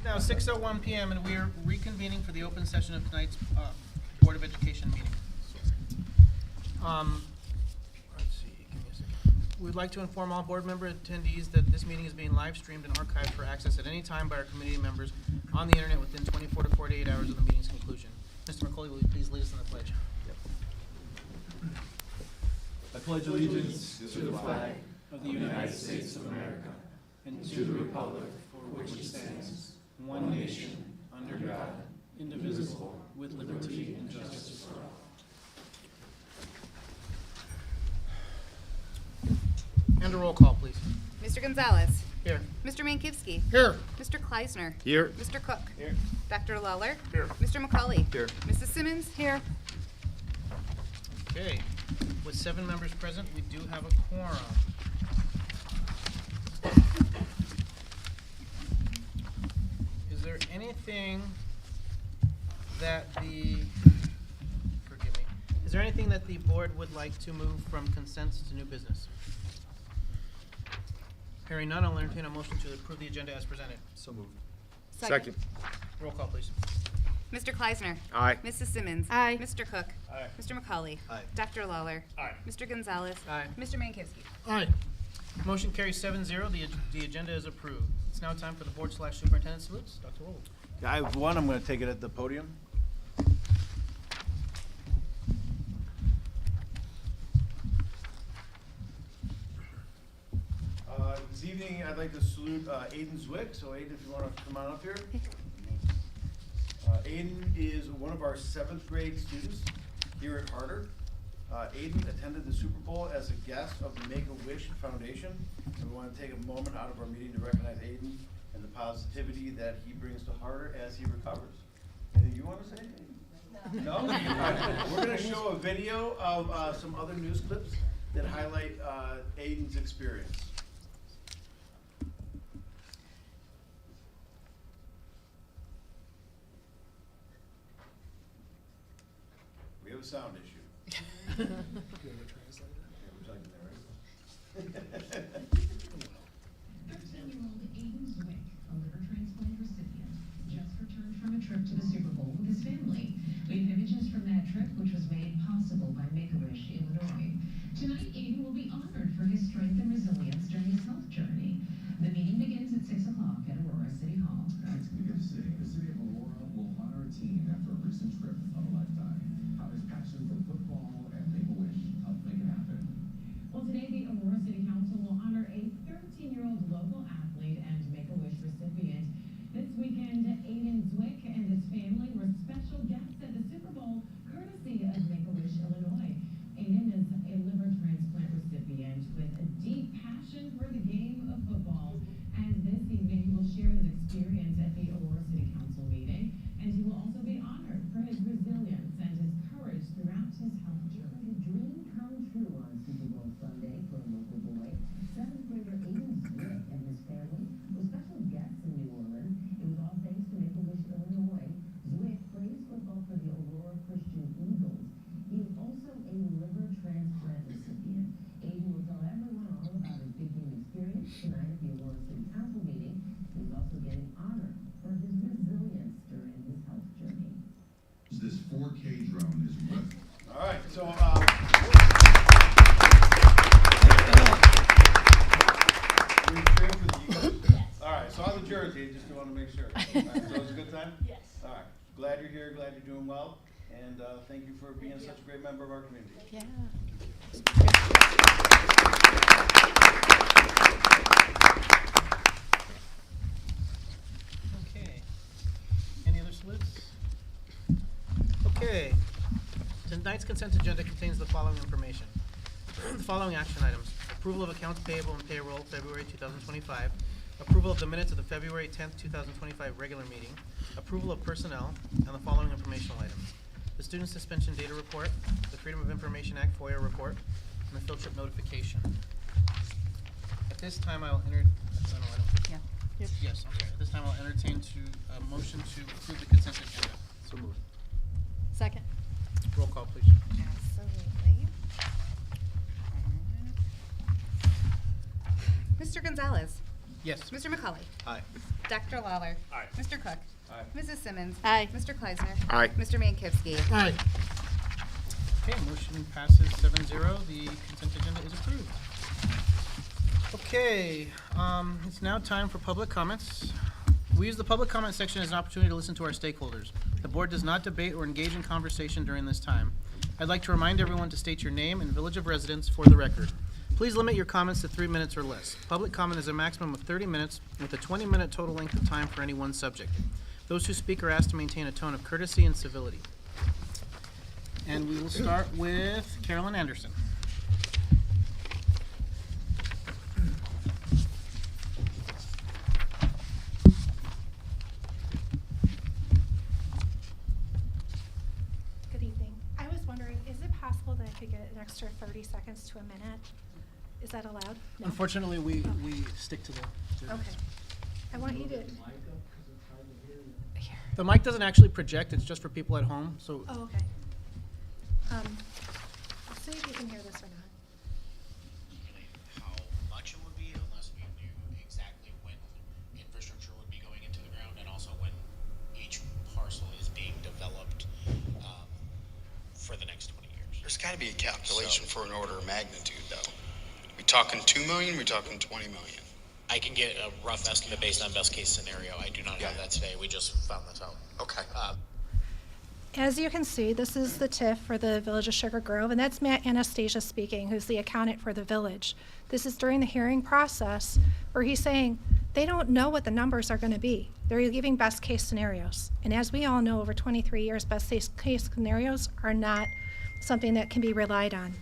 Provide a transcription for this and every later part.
now 6:01 p.m. and we are reconvening for the open session of tonight's Board of Education meeting. Let's see, give me a second. We'd like to inform all board member attendees that this meeting is being live streamed and archived for access at any time by our committee members on the internet within 24 to 48 hours of the meeting's conclusion. Mr. McCauley, will you please lead us in the pledge? I pledge allegiance to the flag of the United States of America and to the republic for which it stands, one nation, under God, indivisible, with liberty and justice for all. And a roll call, please. Mr. Gonzalez. Here. Mr. Mankivsky. Here. Mr. Kleisner. Here. Mr. Cook. Here. Dr. Lawler. Here. Mr. McCauley. Here. Mrs. Simmons. Here. Okay. With 7 members present, we do have a quorum. Is there anything that is there anything that the board would like to move from consent to new business? Hearing none, I'll entertain a motion to approve the agenda as presented. So moved. Second. Roll call, please. Mr. Kleisner. Aye. Mrs. Simmons. Aye. Mr. Cook. Aye. Mr. McCauley. Aye. Dr. Lawler. Aye. Mr. Gonzalez. Aye. Mr. Mankivsky. Aye. Motion carries 7-0. The agenda is approved. It's now time for the board/superintendent salutes. Dr. Roll. I have one. I'm going to take it at the podium. This evening, I'd like to salute Aiden Zwick. So, Aiden, if you want to come on up here. Aiden is one of our 7th grade students here at Harder. Aiden attended the Super Bowl as a guest of the Make-A-Wish Foundation. And we want to take a moment out of our meeting to recognize Aiden and the positivity that he brings to Harder as he recovers. Anything you want to say, Aiden? No? We're going to show a video of some other news clips that highlight Aiden's experience. We have a sound issue. Do you have a translator? Yeah, we're talking there, right? 13-year-old Aiden Zwick, a liver transplant recipient, just returned from a trip to the Super Bowl with his family. We have images from that trip, which was made possible by Make-A-Wish Illinois. Tonight, Aiden will be honored for his strength and resilience during his health journey. The meeting begins at 6 o'clock at Aurora City Hall. It's going to be interesting. The city of Aurora will honor a team after a recent trip of a lifetime. How his passion for football and Make-A-Wish helped make it happen. Well, today the Aurora City Council will honor a 13-year-old local athlete and Make-A-Wish recipient. This weekend, Aiden Zwick and his family were special guests at the Super Bowl, courtesy of Make-A-Wish Illinois. Aiden is a liver transplant recipient with a deep passion for the game of football. And this evening, he will share his experience at the Aurora City Council meeting. And he will also be honored for his resilience and his courage throughout his health journey. A dream come true on Super Bowl Sunday for a local boy. 7th grader Aiden Zwick and his family were special guests in New Orleans. It was all thanks to Make-A-Wish Illinois. Zwick plays football for the Aurora Christian Eagles. He is also a liver transplant recipient. Aiden will tell everyone all about his big game experience tonight at the Aurora City Council meeting. He's also getting honored for his resilience during his health journey. This 4K drone is All right, so were you cheering for the Eagles? Yes. All right, so on the jersey, just want to make sure. All right, so it was a good time? Yes. All right, glad you're here, glad you're doing well, and thank you for being such a great member of our community. Yeah. Okay. Any other salutes? Okay. Tonight's consent agenda contains the following information. The following action items: approval of accounts payable and payroll, February 2025. Approval of the minutes of the February 10th, 2025 regular meeting. Approval of personnel, and the following informational items: the student suspension data report, the Freedom of Information Act FOIA report, and the field trip notification. At this time, I'll Yeah. Yes, I'm sorry. At this time, I'll entertain a motion to approve the consent agenda. So moved. Second. Roll call, please. Absolutely. Mr. Gonzalez. Yes. Mr. McCauley. Aye. Dr. Lawler. Aye. Mr. Cook. Aye. Mrs. Simmons. Aye. Mr. Kleisner. Aye. Mr. Mankowski. Aye. Okay, motion passes 7-0. The consent agenda is approved. Okay, it's now time for public comments. We use the public comment section as an opportunity to listen to our stakeholders. The board does not debate or engage in conversation during this time. I'd like to remind everyone to state your name and village of residence for the record. Please limit your comments to 3 minutes or less. Public comment is a maximum of 30 minutes with a 20-minute total length of time for any one subject. Those who speak are asked to maintain a tone of courtesy and civility. And we will start with Carolyn Anderson. Good evening. I was wondering, is it possible that I could get an extra 30 seconds to a minute? Is that allowed? No? Unfortunately, we stick to the. Okay. I want you to. Here. The mic doesn't actually project, it's just for people at home, so. Oh, okay. See if you can hear this or not. How much it would be unless we knew exactly when infrastructure would be going into the ground and also when each parcel is being developed for the next 20 years. There's got to be a calculation for an order of magnitude, though. We talking 2 million? We talking 20 million? I can get a rough estimate based on best case scenario. I do not have that today. We just found this out. Okay. As you can see, this is the TIF for the Village of Sugar Grove, and that's Matt Anastasia speaking, who's the accountant for the village. This is during the hearing process where he's saying they don't know what the numbers are going to be. They're giving best case scenarios. And as we all know, over 23 years, best case scenarios are not something that can be relied on.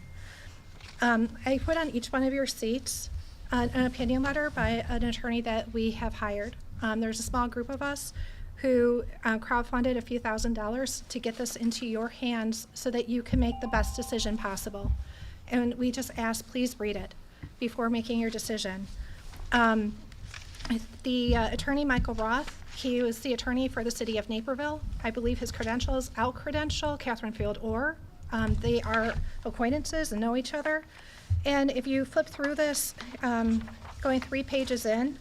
I put on each one of your seats an opinion letter by an attorney that we have hired. There's a small group of us who crowdfunded a few $1,000s to get this into your hands so that you can make the best decision possible. And we just ask, please read it before making your decision. The attorney, Michael Roth, he was the attorney for the city of Naperville. I believe his credential is out credential, Catherine Field Orr. They are acquaintances and know each other. And if you flip through this, going 3 pages in,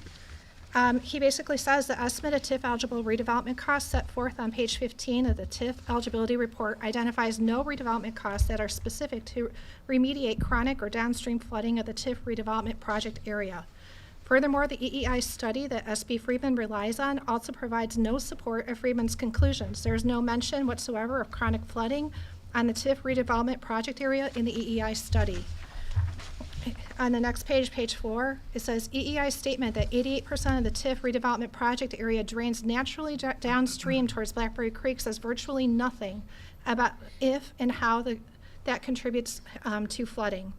he basically says the estimate of TIF eligible redevelopment costs set forth on page 15 of the TIF eligibility report identifies no redevelopment costs that are specific to remediate chronic or downstream flooding of the TIF redevelopment project area. Furthermore, the EEI study that SB Friedman relies on also provides no support of Friedman's conclusions. There's no mention whatsoever of chronic flooding on the TIF redevelopment project area in the EEI study. On the next page, page 4, it says EEI statement that 88% of the TIF redevelopment project area drains naturally downstream towards Blackberry Creek says virtually nothing about if and how that contributes to flooding.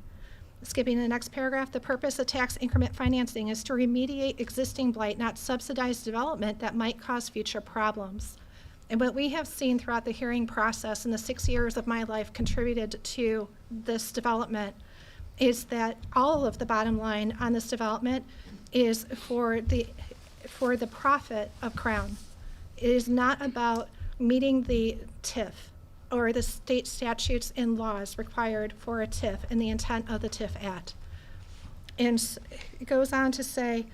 Skipping to the next paragraph, the purpose of tax increment financing is to remediate existing blight, not subsidize development that might cause future problems. And what we have seen throughout the hearing process in the 6 years of my life contributed to this development is that all of the bottom line on this development is for the profit of Crown. It is not about meeting the TIF or the state statutes and laws required for a TIF and the intent of the TIF Act. And it goes on to say,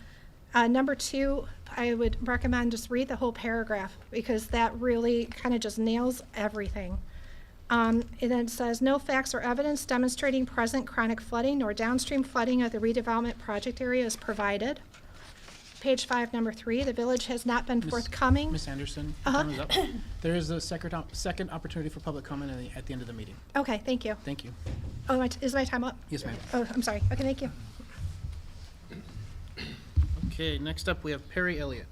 number 2, I would recommend just read the whole paragraph because that really kind of just nails everything. And then it says, no facts or evidence demonstrating present chronic flooding or downstream flooding of the redevelopment project area is provided. Page 5, number 3, the village has not been forthcoming. Ms. Anderson, your time is up. There is a second opportunity for public comment at the end of the meeting. Okay, thank you. Thank you. Oh, is my time up? Yes, ma'am. Oh, I'm sorry. Okay, thank you. Okay, next up we have Perry Elliott.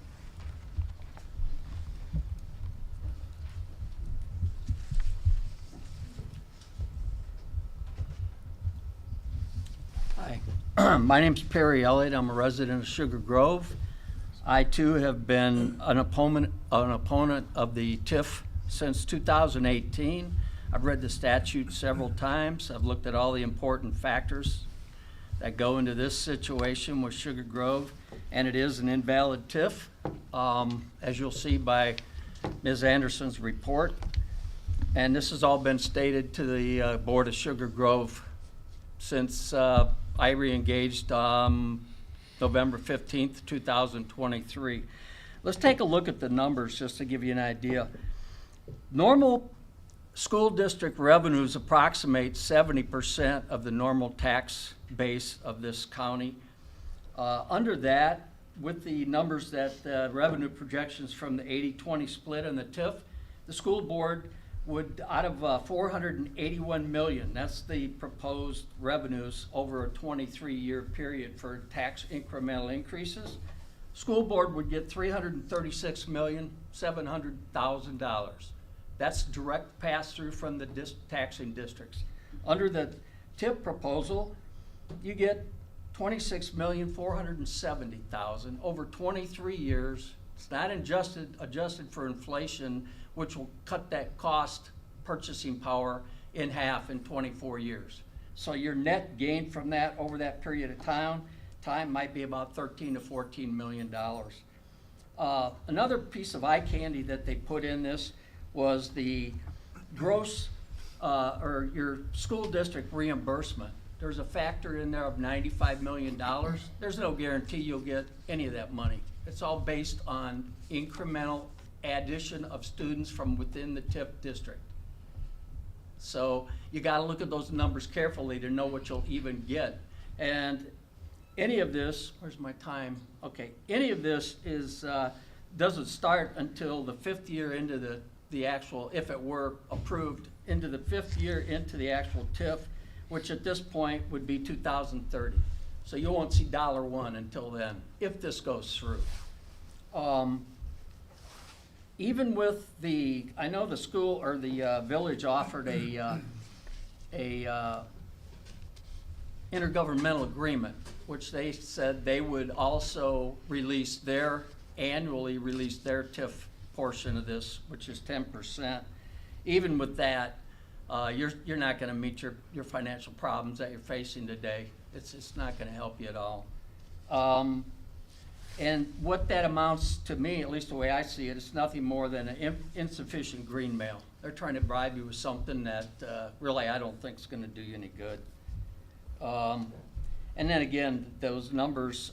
Hi, my name's Perry Elliott. I'm a resident of Sugar Grove. I too have been an opponent of the TIF since 2018. I've read the statute several times. I've looked at all the important factors that go into this situation with Sugar Grove, and it is an invalid TIF, as you'll see by Ms. Anderson's report. And this has all been stated to the Board of Sugar Grove since I re-engaged November 15th, 2023. Let's take a look at the numbers just to give you an idea. Normal school district revenues approximate 70% of the normal tax base of this county. Under that, with the numbers that revenue projections from the 80-20 split and the TIF, the school board would, out of 481 million, that's the proposed revenues over a 23-year period for tax incremental increases, school board would get $336,700,000. That's direct pass-through from the taxing districts. Under the TIF proposal, you get $26,470,000 over 23 years. It's not adjusted for inflation, which will cut that cost purchasing power in half in 24 years. So your net gain from that over that period of time might be about $13 to $14 million. Another piece of eye candy that they put in this was the gross or your school district reimbursement. There's a factor in there of $95 million. There's no guarantee you'll get any of that money. It's all based on incremental addition of students from within the TIF district. So you got to look at those numbers carefully to know what you'll even get. And any of this, where's my time? Okay, any of this is doesn't start until the 5th year into the actual, if it were approved, into the 5th year into the actual TIF, which at this point would be 2030. So you won't see $1 until then, if this goes through. Even with the, I know the school or the village offered a intergovernmental agreement, which they said they would also annually release their TIF portion of this, which is 10%. Even with that, you're not going to meet your financial problems that you're facing today. It's not going to help you at all. And what that amounts to me, at least the way I see it, it's nothing more than an insufficient green mail. They're trying to bribe you with something that really I don't think is going to do you any good. And then again, those numbers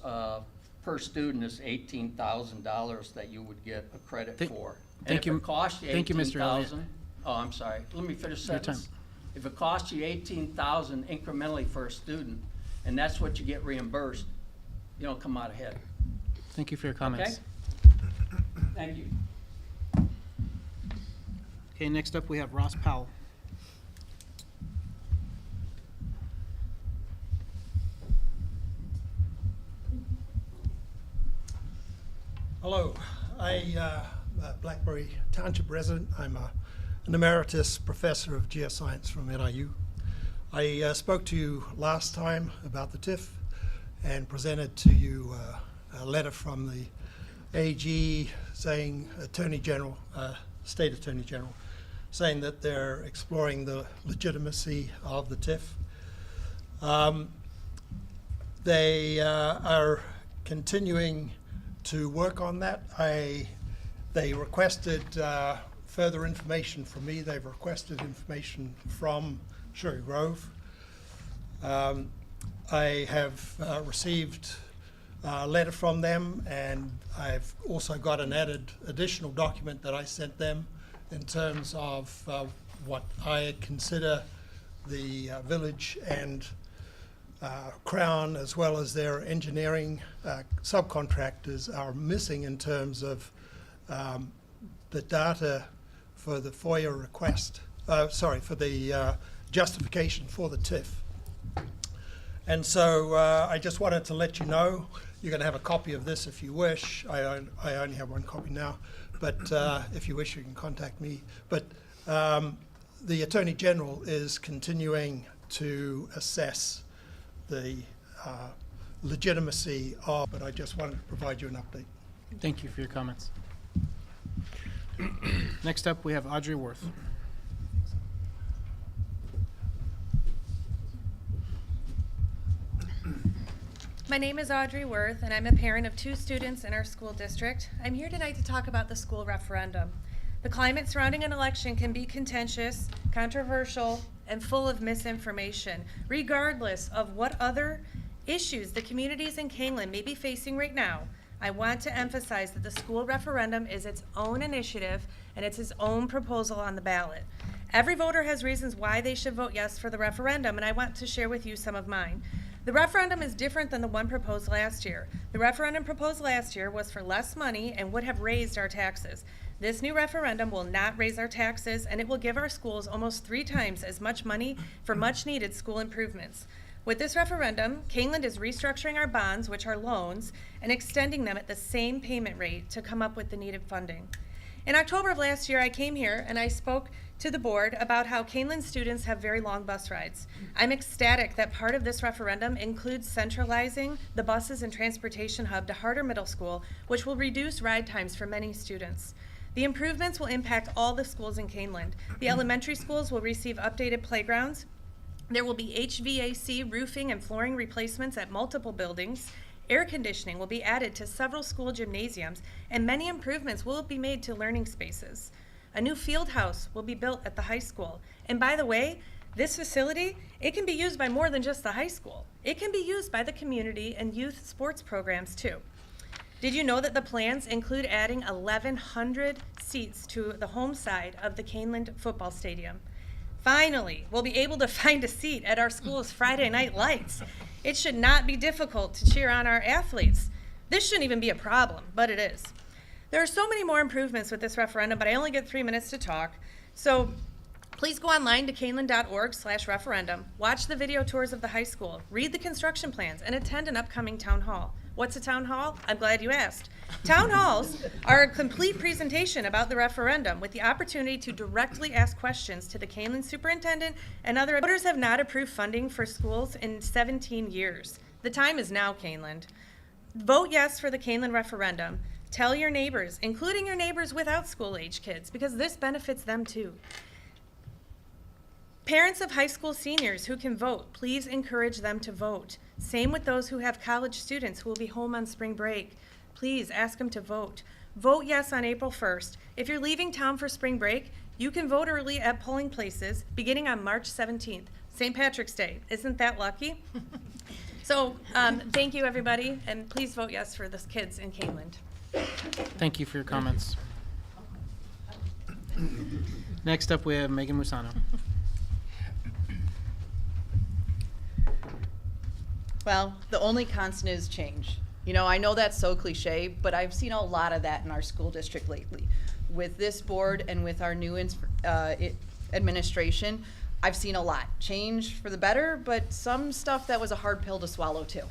per student is $18,000 that you would get a credit for. Thank you. If it costs you Thank you, Mr. Elliott. $18,000, oh, I'm sorry. Let me finish the Your time. sentence. If it costs you $18,000 incrementally for a student, and that's what you get reimbursed, you don't come out ahead. Thank you for your comments. Okay? Thank you. Okay, next up we have Ross Powell. Hello, I'm a Blackberry Township resident. I'm an emeritus professor of geoscience from NIU. I spoke to you last time about the TIF and presented to you a letter from the AG saying, Attorney General, State Attorney General, saying that they're exploring the legitimacy of the TIF. They are continuing to work on that. They requested further information from me. They've requested information from Sugar Grove. I have received a letter from them, and I've also got an additional document that I sent them in terms of what I consider the village and Crown, as well as their engineering subcontractors, are missing in terms of the data for the FOIA request, for the justification for the TIF. And so I just wanted to let you know, you're going to have a copy of this if you wish. I only have one copy now, but if you wish, you can contact me. But the Attorney General is continuing to assess the legitimacy of, but I just wanted to provide you an update. Thank you for your comments. Next up, we have Audrey Worth. My name is Audrey Worth, and I'm a parent of 2 students in our school district. I'm here tonight to talk about the school referendum. The climate surrounding an election can be contentious, controversial, and full of misinformation, regardless of what other issues the communities in Kaneland may be facing right now. I want to emphasize that the school referendum is its own initiative and it's its own proposal on the ballot. Every voter has reasons why they should vote yes for the referendum, and I want to share with you some of mine. The referendum is different than the one proposed last year. The referendum proposed last year was for less money and would have raised our taxes. This new referendum will not raise our taxes, and it will give our schools almost 3 times as much money for much-needed school improvements. With this referendum, Kaneland is restructuring our bonds, which are loans, and extending them at the same payment rate to come up with the needed funding. In October of last year, I came here and I spoke to the board about how Kaneland students have very long bus rides. I'm ecstatic that part of this referendum includes centralizing the buses and transportation hub to Harder Middle School, which will reduce ride times for many students. The improvements will impact all the schools in Kaneland. The elementary schools will receive updated playgrounds. There will be HVAC, roofing, and flooring replacements at multiple buildings. Air conditioning will be added to several school gymnasiums, and many improvements will be made to learning spaces. A new field house will be built at the high school. And by the way, this facility, it can be used by more than just the high school. It can be used by the community and youth sports programs too. Did you know that the plans include adding 1,100 seats to the home side of the Kaneland football stadium? Finally, we'll be able to find a seat at our school's Friday night lights. It should not be difficult to cheer on our athletes. This shouldn't even be a problem, but it is. There are so many more improvements with this referendum, but I only get 3 minutes to talk. So please go online to kaneland.org/referendum, watch the video tours of the high school, read the construction plans, and attend an upcoming town hall. What's a town hall? I'm glad you asked. Town halls are a complete presentation about the referendum with the opportunity to directly ask questions to the Kaneland Superintendent and other voters. Have not approved funding for schools in 17 years. The time is now, Kaneland. Vote yes for the Kaneland referendum. Tell your neighbors, including your neighbors without school-age kids, because this benefits them too. Parents of high school seniors who can vote, please encourage them to vote. Same with those who have college students who will be home on spring break. Please ask them to vote. Vote yes on April 1st. If you're leaving town for spring break, you can vote early at polling places beginning on March 17th, St. Patrick's Day. Isn't that lucky? So thank you, everybody, and please vote yes for the kids in Kaneland. Thank you for your comments. Next up, we have Megan Musano. Well, the only constant is change. You know, I know that's so cliche, but I've seen a lot of that in our school district lately. With this board and with our new administration, I've seen a lot. Change for the better, but some stuff that was a hard pill to swallow too.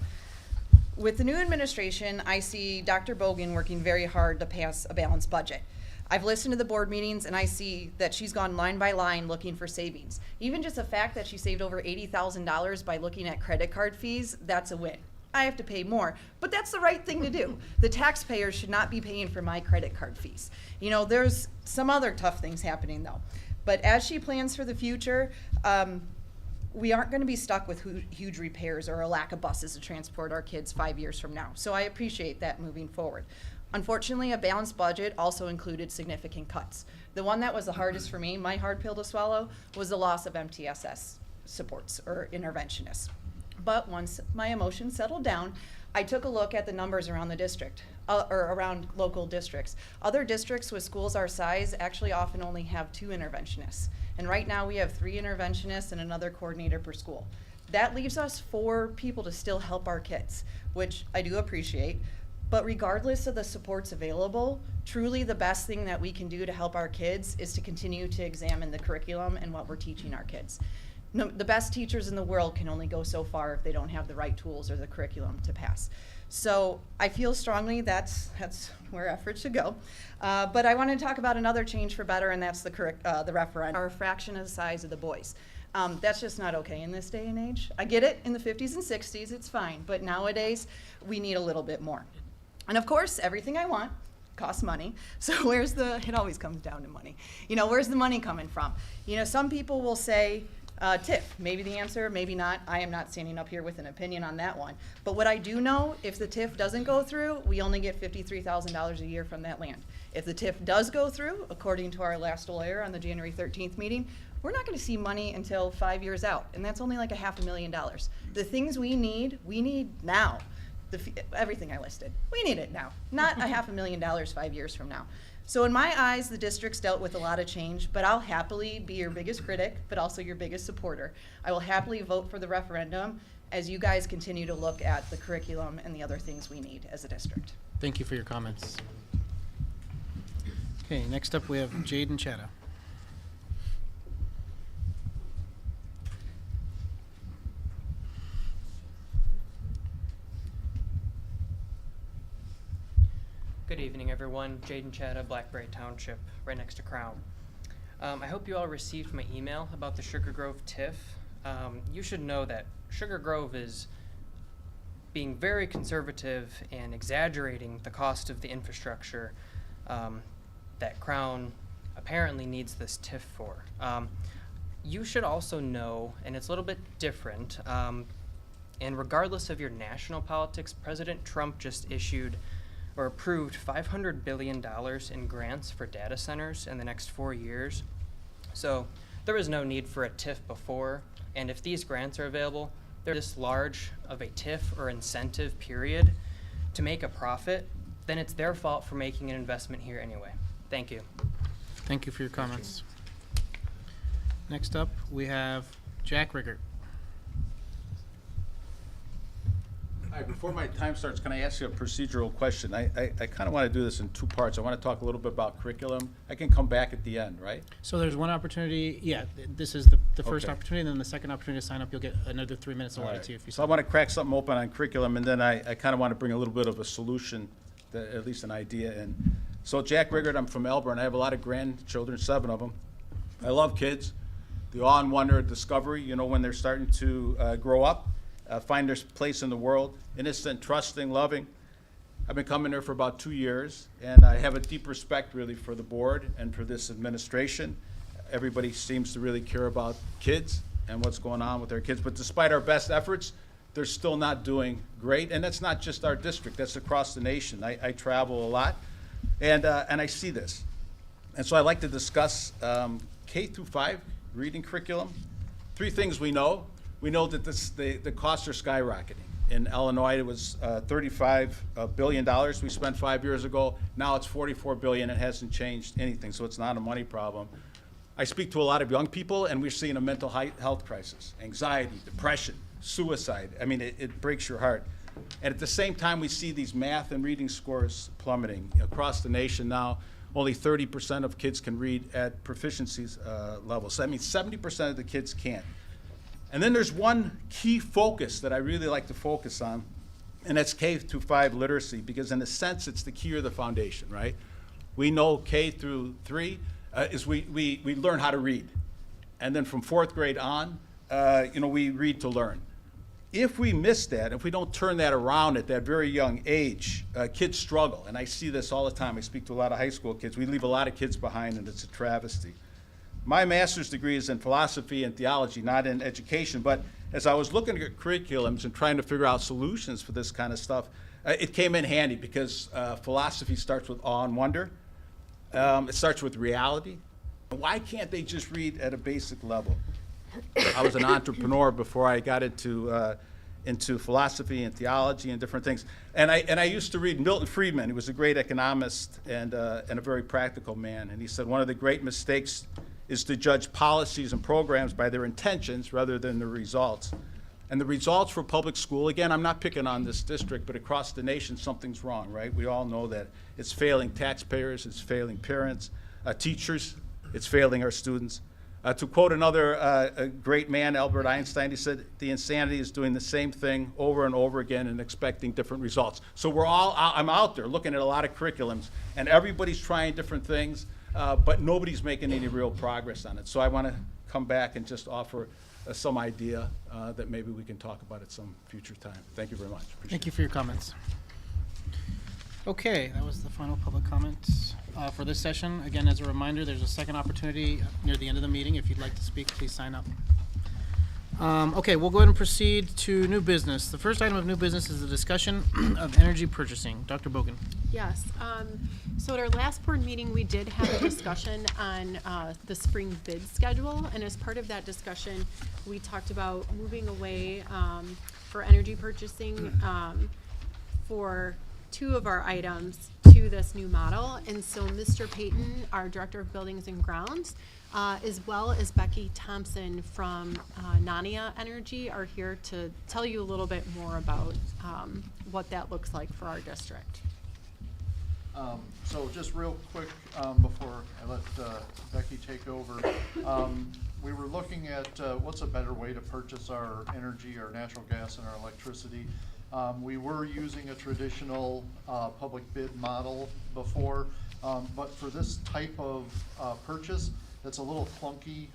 With the new administration, I see Dr. Bogan working very hard to pass a balanced budget. I've listened to the board meetings and I see that she's gone line by line looking for savings. Even just the fact that she saved over $80,000 by looking at credit card fees, that's a win. I have to pay more, but that's the right thing to do. The taxpayers should not be paying for my credit card fees. You know, there's some other tough things happening though. But as she plans for the future, we aren't going to be stuck with huge repairs or a lack of buses to transport our kids 5 years from now. So I appreciate that moving forward. Unfortunately, a balanced budget also included significant cuts. The one that was the hardest for me, my hard pill to swallow, was the loss of MTSS supports or interventionists. But once my emotions settled down, I took a look at the numbers around the district, or around local districts. Other districts with schools our size actually often only have 2 interventionists. And right now we have 3 interventionists and another coordinator per school. That leaves us 4 people to still help our kids, which I do appreciate. But regardless of the supports available, truly the best thing that we can do to help our kids is to continue to examine the curriculum and what we're teaching our kids. No, the best teachers in the world can only go so far if they don't have the right tools or the curriculum to pass. So I feel strongly that's where effort should go. But I want to talk about another change for better, and that's the referendum, or a fraction of the size of the boys. That's just not okay in this day and age. I get it, in the 50s and 60s, it's fine. But nowadays, we need a little bit more. And of course, everything I want costs money. So it always comes down to money. You know, where's the money coming from? You know, some people will say, TIF, maybe the answer, maybe not. I am not standing up here with an opinion on that one. But what I do know, if the TIF doesn't go through, we only get $53,000 a year from that land. If the TIF does go through, according to our last lawyer on the January 13th meeting, we're not going to see money until 5 years out, and that's only like $500,000. The things we need now. everything I listed. We need it now, not a $500,000 5 years from now. So in my eyes, the district's dealt with a lot of change, but I'll happily be your biggest critic, but also your biggest supporter. I will happily vote for the referendum as you guys continue to look at the curriculum and the other things we need as a district. Thank you for your comments. Okay, next up we have Jaden Chadha. Good evening, everyone. Jaden Chadha, Blackberry Township, right next to Crown. I hope you all received my email about the Sugar Grove TIF. You should know that Sugar Grove is being very conservative and exaggerating the cost of the infrastructure that Crown apparently needs this TIF for. You should also know, and it's a little bit different, and regardless of your national politics, President Trump just issued or approved $500 billion in grants for data centers in the next 4 years. So there was no need for a TIF before, and if these grants are available, they're this large of a TIF or incentive period to make a profit, then it's their fault for making an investment here anyway. Thank you. Thank you for your comments. Next up, we have Jack Riggert. Hi, before my time starts, can I ask you a procedural question? I kind of want to do this in two parts. I want to talk a little bit about curriculum. I can come back at the end, right? So there's one opportunity, this is the first Okay. opportunity, and then the second opportunity to sign up, you'll get another 3 minutes All allotted right. to you if you So I sign want up. to crack something open on curriculum, and then I kind of want to bring a little bit of a solution, at least an idea in. So Jack Riggert, I'm from Elburn. I have a lot of grandchildren, 7 of them. I love kids. The awe and wonder of discovery, you know, when they're starting to grow up, find their place in the world, innocent, trusting, loving. I've been coming here for about 2 years, and I have a deep respect really for the board and for this administration. Everybody seems to really care about kids and what's going on with their kids, but despite our best efforts, they're still not doing great, and that's not just our district, that's across the nation. I travel a lot, and I see this. And so I'd like to discuss K through 5 reading curriculum. 3 things we know. We know that the costs are skyrocketing. In Illinois, it was $35 billion we spent 5 years ago. Now it's $44 billion. It hasn't changed anything, so it's not a money problem. I speak to a lot of young people, and we're seeing a mental health crisis, anxiety, depression, suicide. I mean, it breaks your heart. And at the same time, we see these math and reading scores plummeting. Across the nation now, only 30% of kids can read at proficiency levels. So that means 70% of the kids can't. And then there's one key focus that I really like to focus on, and that's K through 5 literacy, because in a sense, it's the key or the foundation, right? We know K through 3 is we learn how to read. And then from 4th grade on, we read to learn. If we miss that, if we don't turn that around at that very young age, kids struggle. And I see this all the time. I speak to a lot of high school kids. We leave a lot of kids behind, and it's a travesty. My master's degree is in philosophy and theology, not in education, but as I was looking at curriculums and trying to figure out solutions for this kind of stuff, it came in handy because philosophy starts with awe and wonder. It starts with reality. Why can't they just read at a basic level? I was an entrepreneur before I got into philosophy and theology and different things. And I used to read Milton Friedman. He was a great economist and a very practical man. And he said one of the great mistakes is to judge policies and programs by their intentions rather than the results. And the results for public school, again, I'm not picking on this district, but across the nation, something's wrong, right? We all know that. It's failing taxpayers, it's failing parents, teachers, it's failing our students. To quote another a great man, Albert Einstein, he said, the insanity is doing the same thing over and over again and expecting different results. So I'm out there looking at a lot of curriculums, and everybody's trying different things, but nobody's making any real progress on it. So I want to come back and just offer some idea that maybe we can talk about at some future time. Thank you very much. Thank you for your comments. Okay, that was the final public comments for this session. Again, as a reminder, there's a second opportunity near the end of the meeting. If you'd like to speak, please sign up. Okay, we'll go ahead and proceed to new business. The first item of new business is the discussion of energy purchasing. Dr. Bogan. Yes. So at our last board meeting, we did have a discussion on the spring bid schedule. And as part of that discussion, we talked about moving away for energy purchasing for 2 of our items to this new model. And so Mr. Payton, our Director of Buildings and Grounds, as well as Becky Thompson from Nania Energy are here to tell you a little bit more about what that looks like for our district. So just real quick, before I let Becky take over, we were looking at what's a better way to purchase our energy, our natural gas, and our electricity. We were using a traditional public bid model before, but for this type of purchase, it's a little clunky,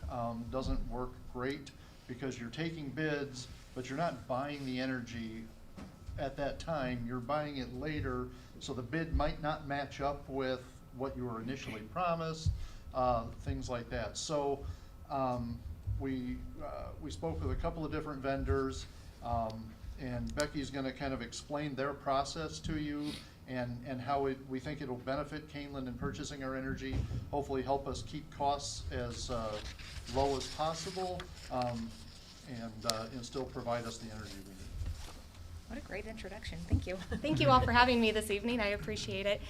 doesn't work great because you're taking bids, but you're not buying the energy at that time, you're buying it later, so the bid might not match up with what you were initially promised, things like that. So we spoke with a couple of different vendors, and Becky's gonna kind of explain their process to you and how we think it'll benefit Kaneland in purchasing our energy, hopefully help us keep costs as low as possible, and still provide us the energy we need. What a great introduction. Thank you. Thank you all for having me this evening. I appreciate it.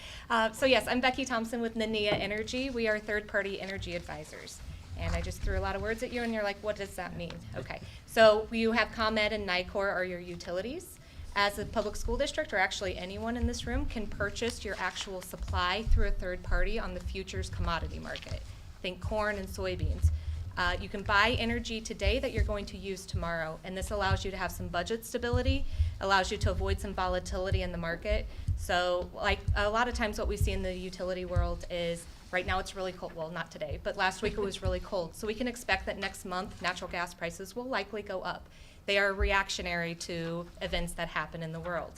So yes, I'm Becky Thompson with Nania Energy. We are third-party energy advisors. And I just threw a lot of words at you and you're like, what does that mean? Okay. So you have ComEd and NICOR are your utilities. As a public school district, or actually anyone in this room, can purchase your actual supply through a third party on the futures commodity market. Think corn and soybeans. You can buy energy today that you're going to use tomorrow, and this allows you to have some budget stability, allows you to avoid some volatility in the market. So like a lot of times what we see in the utility world is right now it's really cold, well not today, but last week it was really cold. So we can expect that next month natural gas prices will likely go up. They are reactionary to events that happen in the world.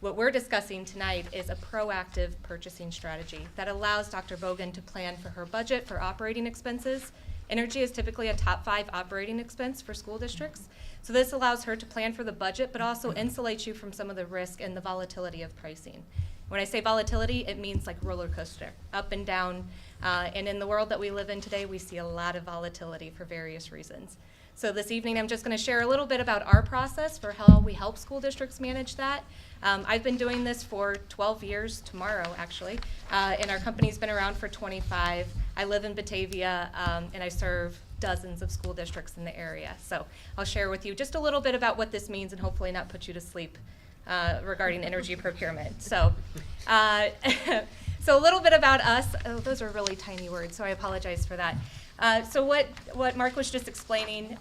What we're discussing tonight is a proactive purchasing strategy that allows Dr. Bogan to plan for her budget for operating expenses. Energy is typically a top 5 operating expense for school districts. So this allows her to plan for the budget, but also insulates you from some of the risk and the volatility of pricing. When I say volatility, it means like roller coaster, up and down. And in the world that we live in today, we see a lot of volatility for various reasons. So this evening, I'm just going to share a little bit about our process for how we help school districts manage that. I've been doing this for 12 years tomorrow, actually, and our company's been around for 25. I live in Batavia, and I serve dozens of school districts in the area. So I'll share with you just a little bit about what this means and hopefully not put you to sleep regarding energy procurement. So, so a little bit about us. Oh, those are really tiny words, so I apologize for that. So what Mark was just explaining,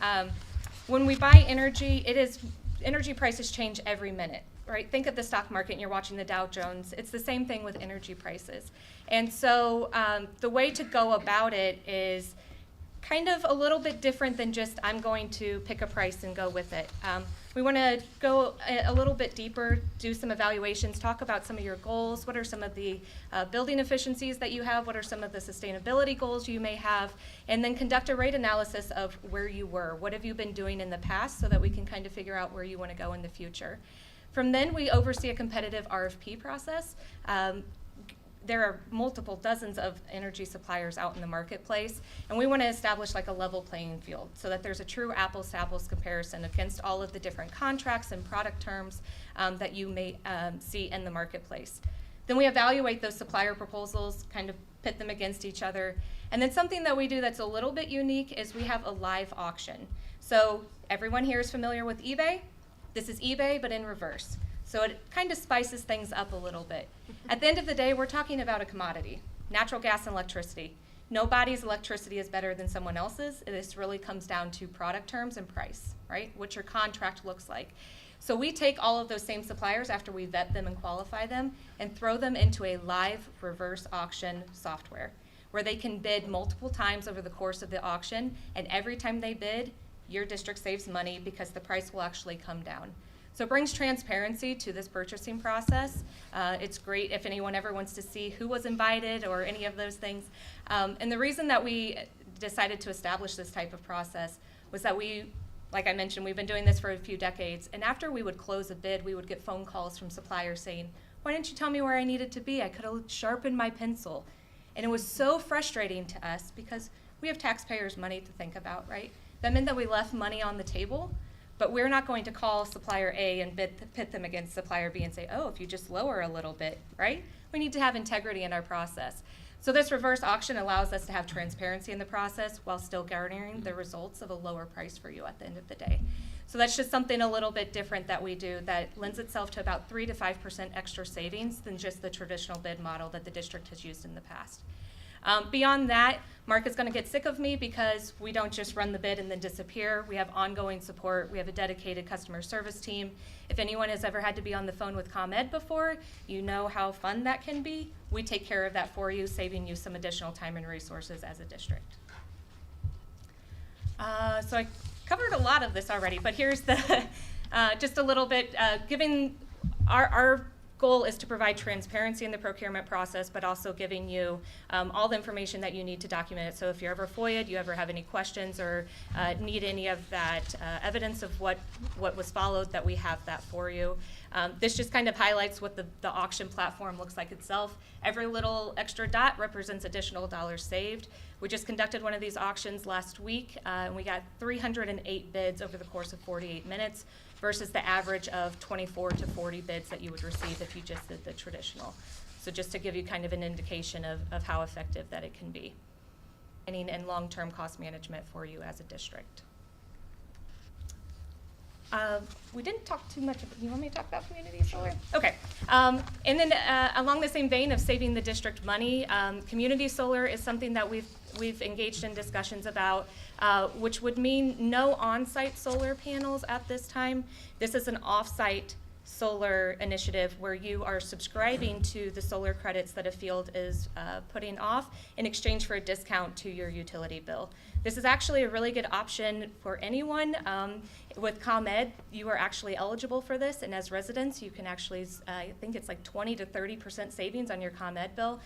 when we buy energy, energy prices change every minute, right? Think of the stock market and you're watching the Dow Jones. It's the same thing with energy prices. And so the way to go about it is kind of a little bit different than just I'm going to pick a price and go with it. We want to go a little bit deeper, do some evaluations, talk about some of your goals. What are some of the building efficiencies that you have? What are some of the sustainability goals you may have? And then conduct a rate analysis of where you were. What have you been doing in the past so that we can kind of figure out where you want to go in the future. From then, we oversee a competitive RFP process. There are multiple dozens of energy suppliers out in the marketplace, and we want to establish like a level playing field so that there's a true apples to apples comparison against all of the different contracts and product terms that you may see in the marketplace. Then we evaluate those supplier proposals, kind of pit them against each other. And then something that we do that's a little bit unique is we have a live auction. So everyone here is familiar with eBay. This is eBay, but in reverse. So it kind of spices things up a little bit. At the end of the day, we're talking about a commodity, natural gas and electricity. Nobody's electricity is better than someone else's. This really comes down to product terms and price, right? What your contract looks like. So we take all of those same suppliers after we vet them and qualify them and throw them into a live reverse auction software where they can bid multiple times over the course of the auction, and every time they bid, your district saves money because the price will actually come down. So it brings transparency to this purchasing process. It's great if anyone ever wants to see who was invited or any of those things. And the reason that we decided to establish this type of process was that like I mentioned, we've been doing this for a few decades, and after we would close a bid, we would get phone calls from suppliers saying, why didn't you tell me where I needed to be? I could have sharpened my pencil. And it was so frustrating to us because we have taxpayers' money to think about, right? That meant that we left money on the table, But we're not going to call supplier A and pit them against supplier B and say, oh, if you just lower a little bit, right? We need to have integrity in our process. So this reverse auction allows us to have transparency in the process while still garnering the results of a lower price for you at the end of the day. So that's just something a little bit different that we do that lends itself to about 3 to 5% extra savings than just the traditional bid model that the district has used in the past. Beyond that, Mark is going to get sick of me because we don't just run the bid and then disappear. We have ongoing support. We have a dedicated customer service team. If anyone has ever had to be on the phone with ComEd before, you know how fun that can be. We take care of that for you, saving you some additional time and resources as a district. So I covered a lot of this already, but here's the just a little bit, giving our goal is to provide transparency in the procurement process, but also giving you all the information that you need to document it. So if you're ever FOIA'd, you ever have any questions or need any of that evidence of what was followed, that we have that for you. This just kind of highlights what the auction platform looks like itself. Every little extra dot represents additional dollars saved. We just conducted one of these auctions last week, and we got 308 bids over the course of 48 minutes. Versus the average of 24 to 40 bids that you would receive if you just did the traditional. So just to give you kind of an indication of how effective that it can be. And long-term cost management for you as a district. We didn't talk too much about, you want me to talk about community solar? Okay. And then along the same vein of saving the district money, community solar is something that we've engaged in discussions about, which would mean no on-site solar panels at this time. This is an off-site solar initiative where you are subscribing to the solar credits that a field is putting off in exchange for a discount to your utility bill. This is actually a really good option for anyone. With ComEd, you are actually eligible for this, and as residents, you can actually, I think it's like 20 to 30% savings on your ComEd bill.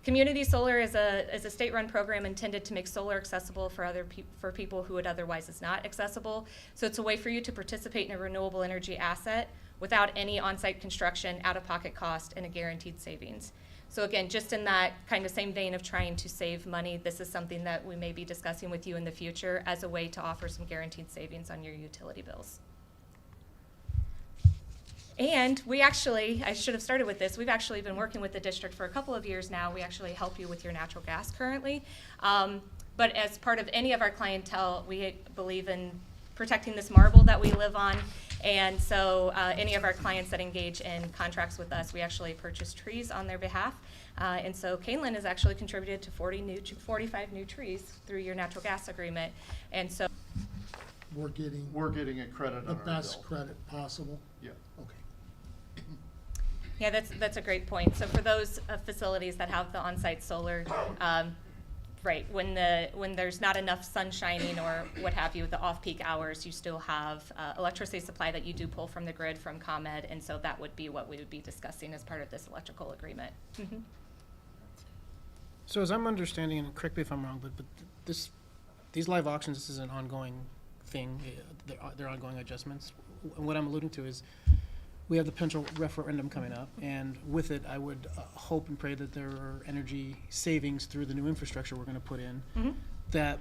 Community solar is a state-run program intended to make solar accessible for people who it otherwise is not accessible. So it's a way for you to participate in a renewable energy asset without any on-site construction, out-of-pocket cost, and a guaranteed savings. So again, just in that kind of same vein of trying to save money, this is something that we may be discussing with you in the future as a way to offer some guaranteed savings on your utility bills. And we actually, I should have started with this, we've actually been working with the district for a couple of years now. We actually help you with your natural gas currently. But as part of any of our clientele, we believe in protecting this marble that we live on. And so any of our clients that engage in contracts with us, we actually purchase trees on their behalf. And so Kaneland has actually contributed to 45 new trees through your natural gas agreement. And so we're getting a credit on our bill. The best credit possible? Yeah. Okay. Yeah, that's a great point. So for those facilities that have the on-site solar, right, when there's not enough sun shining or what have you, the off-peak hours, you still have electricity supply that you do pull from the grid from ComEd, and so that would be what we would be discussing as part of this electrical agreement. Mm-hmm. So as I'm understanding, and correct me if I'm wrong, but these live auctions, this is an ongoing thing. They're ongoing adjustments. And what I'm alluding to is we have the potential referendum coming up, and with it, I would hope and pray that there are energy savings through the new infrastructure we're going to put in that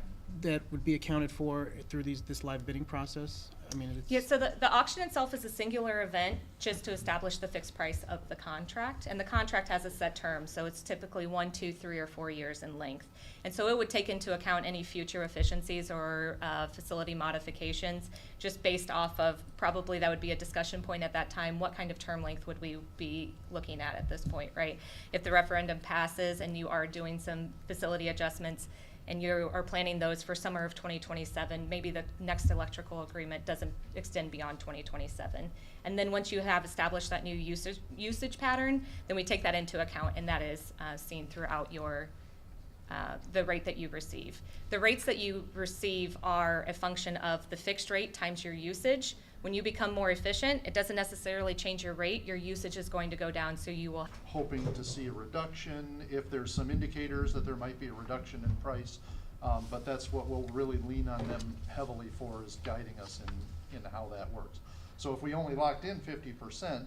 would be accounted for through this live bidding process. I mean, it's yeah. So the auction itself is a singular event just to establish the fixed price of the contract, and the contract has a set term, so it's typically 1, 2, 3, or 4 years in length, and so it would take into account any future efficiencies or facility modifications, just based off of probably that would be a discussion point at that time. What kind of term length would we be looking at this point, right? If the referendum passes and you are doing some facility adjustments, and you are planning those for summer of 2027, maybe the next electrical agreement doesn't extend beyond 2027. And then once you have established that new usage pattern, then we take that into account, and that is seen throughout your the rate that you receive. The rates that you receive are a function of the fixed rate times your usage. When you become more efficient, it doesn't necessarily change your rate. Your usage is going to go down, so you will. Hoping to see a reduction if there's some indicators that there might be a reduction in price, but that's what we'll really lean on them heavily for, is guiding us in how that works. So if we only locked in 50%,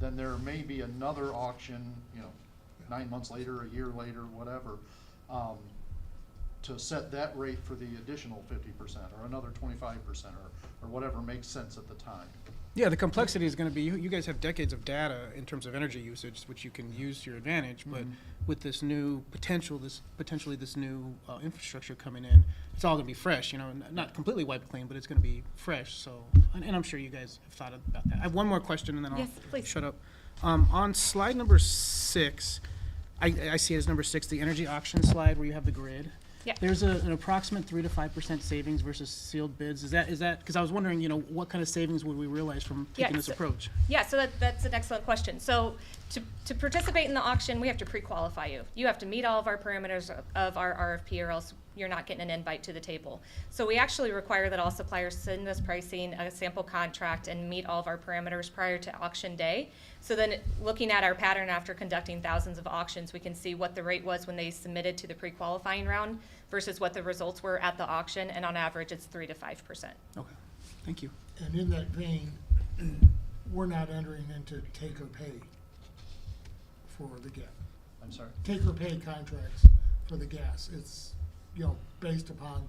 then there may be another auction, 9 months later, a year later, whatever. to set that rate for the additional 50% or another 25% or whatever makes sense at the time. Yeah, the complexity is going to be, you guys have decades of data in terms of energy usage, which you can use to your advantage, but with this new potentially this new infrastructure coming in, it's all going to be fresh, you know, not completely wiped clean, but it's going to be fresh, so, and I'm sure you guys have thought about that. I have one more question and then Yes, I'll please. shut up. On slide number 6, I see it as number 6, the energy auction slide where you have the grid. Yeah. There's an approximate 3 to 5% savings versus sealed bids. Is that because I was wondering, you know, what kind of savings would we realize from taking this approach? Yeah, so that's an excellent question. So to participate in the auction, we have to pre-qualify you. You have to meet all of our parameters of our RFP, or else you're not getting an invite to the table. So we actually require that all suppliers send us pricing, a sample contract, and meet all of our parameters prior to auction day. So then looking at our pattern after conducting thousands of auctions, we can see what the rate was when they submitted to the pre-qualifying round versus what the results were at the auction, and on average it's 3 to 5%. Okay, thank you. And in that vein, we're not entering into take or pay for the gas. I'm sorry? Take or pay contracts for the gas. It's, you know, based upon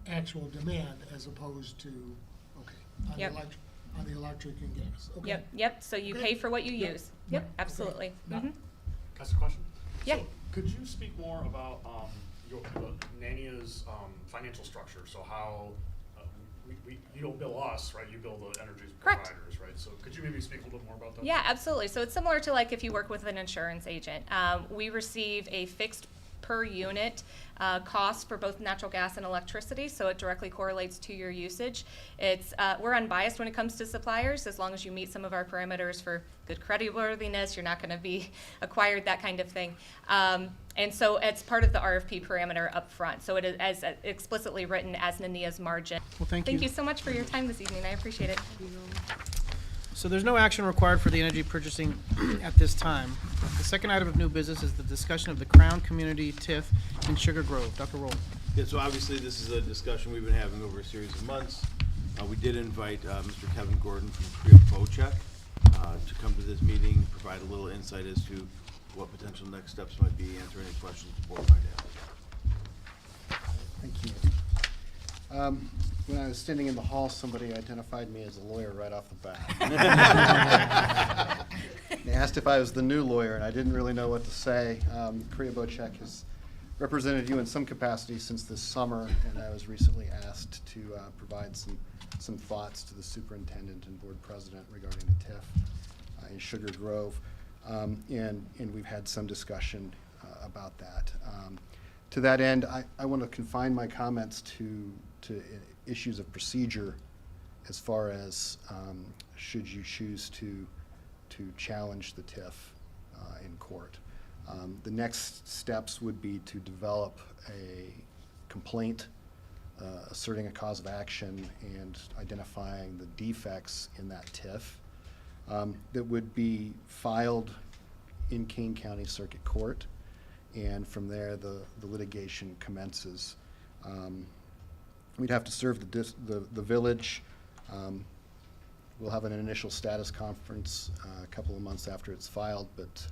actual demand as opposed to, okay, Yep. on the electric and gas. Okay. Yep, so you pay for what you use. Yep, Right. absolutely. Okay. Mhm. Can I ask a question? Yeah. So could you speak more about NANIA's financial structure? So how, you don't bill us, right? You bill the energy providers, right? So could you maybe speak a little bit more about that? Yeah, absolutely. So it's similar to like if you work with an insurance agent. We receive a fixed per unit cost for both natural gas and electricity, so it directly correlates to your usage. It's we're unbiased when it comes to suppliers, as long as you meet some of our parameters for good creditworthiness, you're not going to be acquired, that kind of thing. And so it's part of the RFP parameter up front. So it is as explicitly written as NANIA's margin. Well, thank you. Thank you so much for your time this evening. I appreciate it. So there's no action required for the energy purchasing at this time. The second item of new business is the discussion of the Crown Community TIF in Sugar Grove. Dr. Roll. Yeah, so obviously this is a discussion we've been having over a series of months. We did invite Mr. Kevin Gordon from Korea to come to this meeting, provide a little insight as to what potential next steps might be, answer any questions the board might have. Thank you. When I was standing in the hall, somebody identified me as a lawyer right off the bat. They asked if I was the new lawyer, and I didn't really know what to say. Korea has represented you in some capacity since this summer, and I was recently asked to provide some thoughts to the superintendent and board president regarding the TIF in Sugar Grove, and we've had some discussion about that. To that end, I want to confine my comments to issues of procedure as far as should you choose to challenge the TIF in court. The next steps would be to develop a complaint asserting a cause of action and identifying the defects in that TIF that would be filed in Kane County Circuit Court, and from there the litigation commences. We'd have to serve the village. We'll have an initial status conference a couple of months after it's filed, but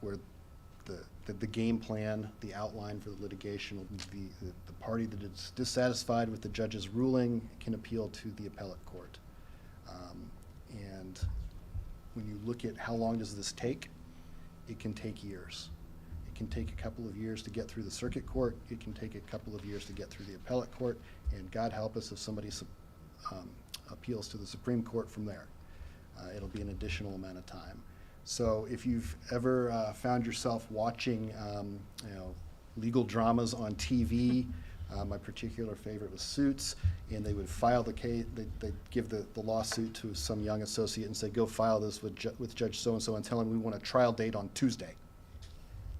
where the game plan, the outline for the litigation will be the party that is dissatisfied with the judge's ruling can appeal to the appellate court. And when you look at how long does this take, it can take years. It can take a couple of years to get through the circuit court. It can take a couple of years to get through the appellate court. And God help us if somebody appeals to the Supreme Court from there. It'll be an additional amount of time. So if you've ever found yourself watching legal dramas on TV, my particular favorite was Suits, and they would file the case, they'd give the lawsuit to some young associate and say, go file this with Judge so-and-so and tell him we want a trial date on Tuesday.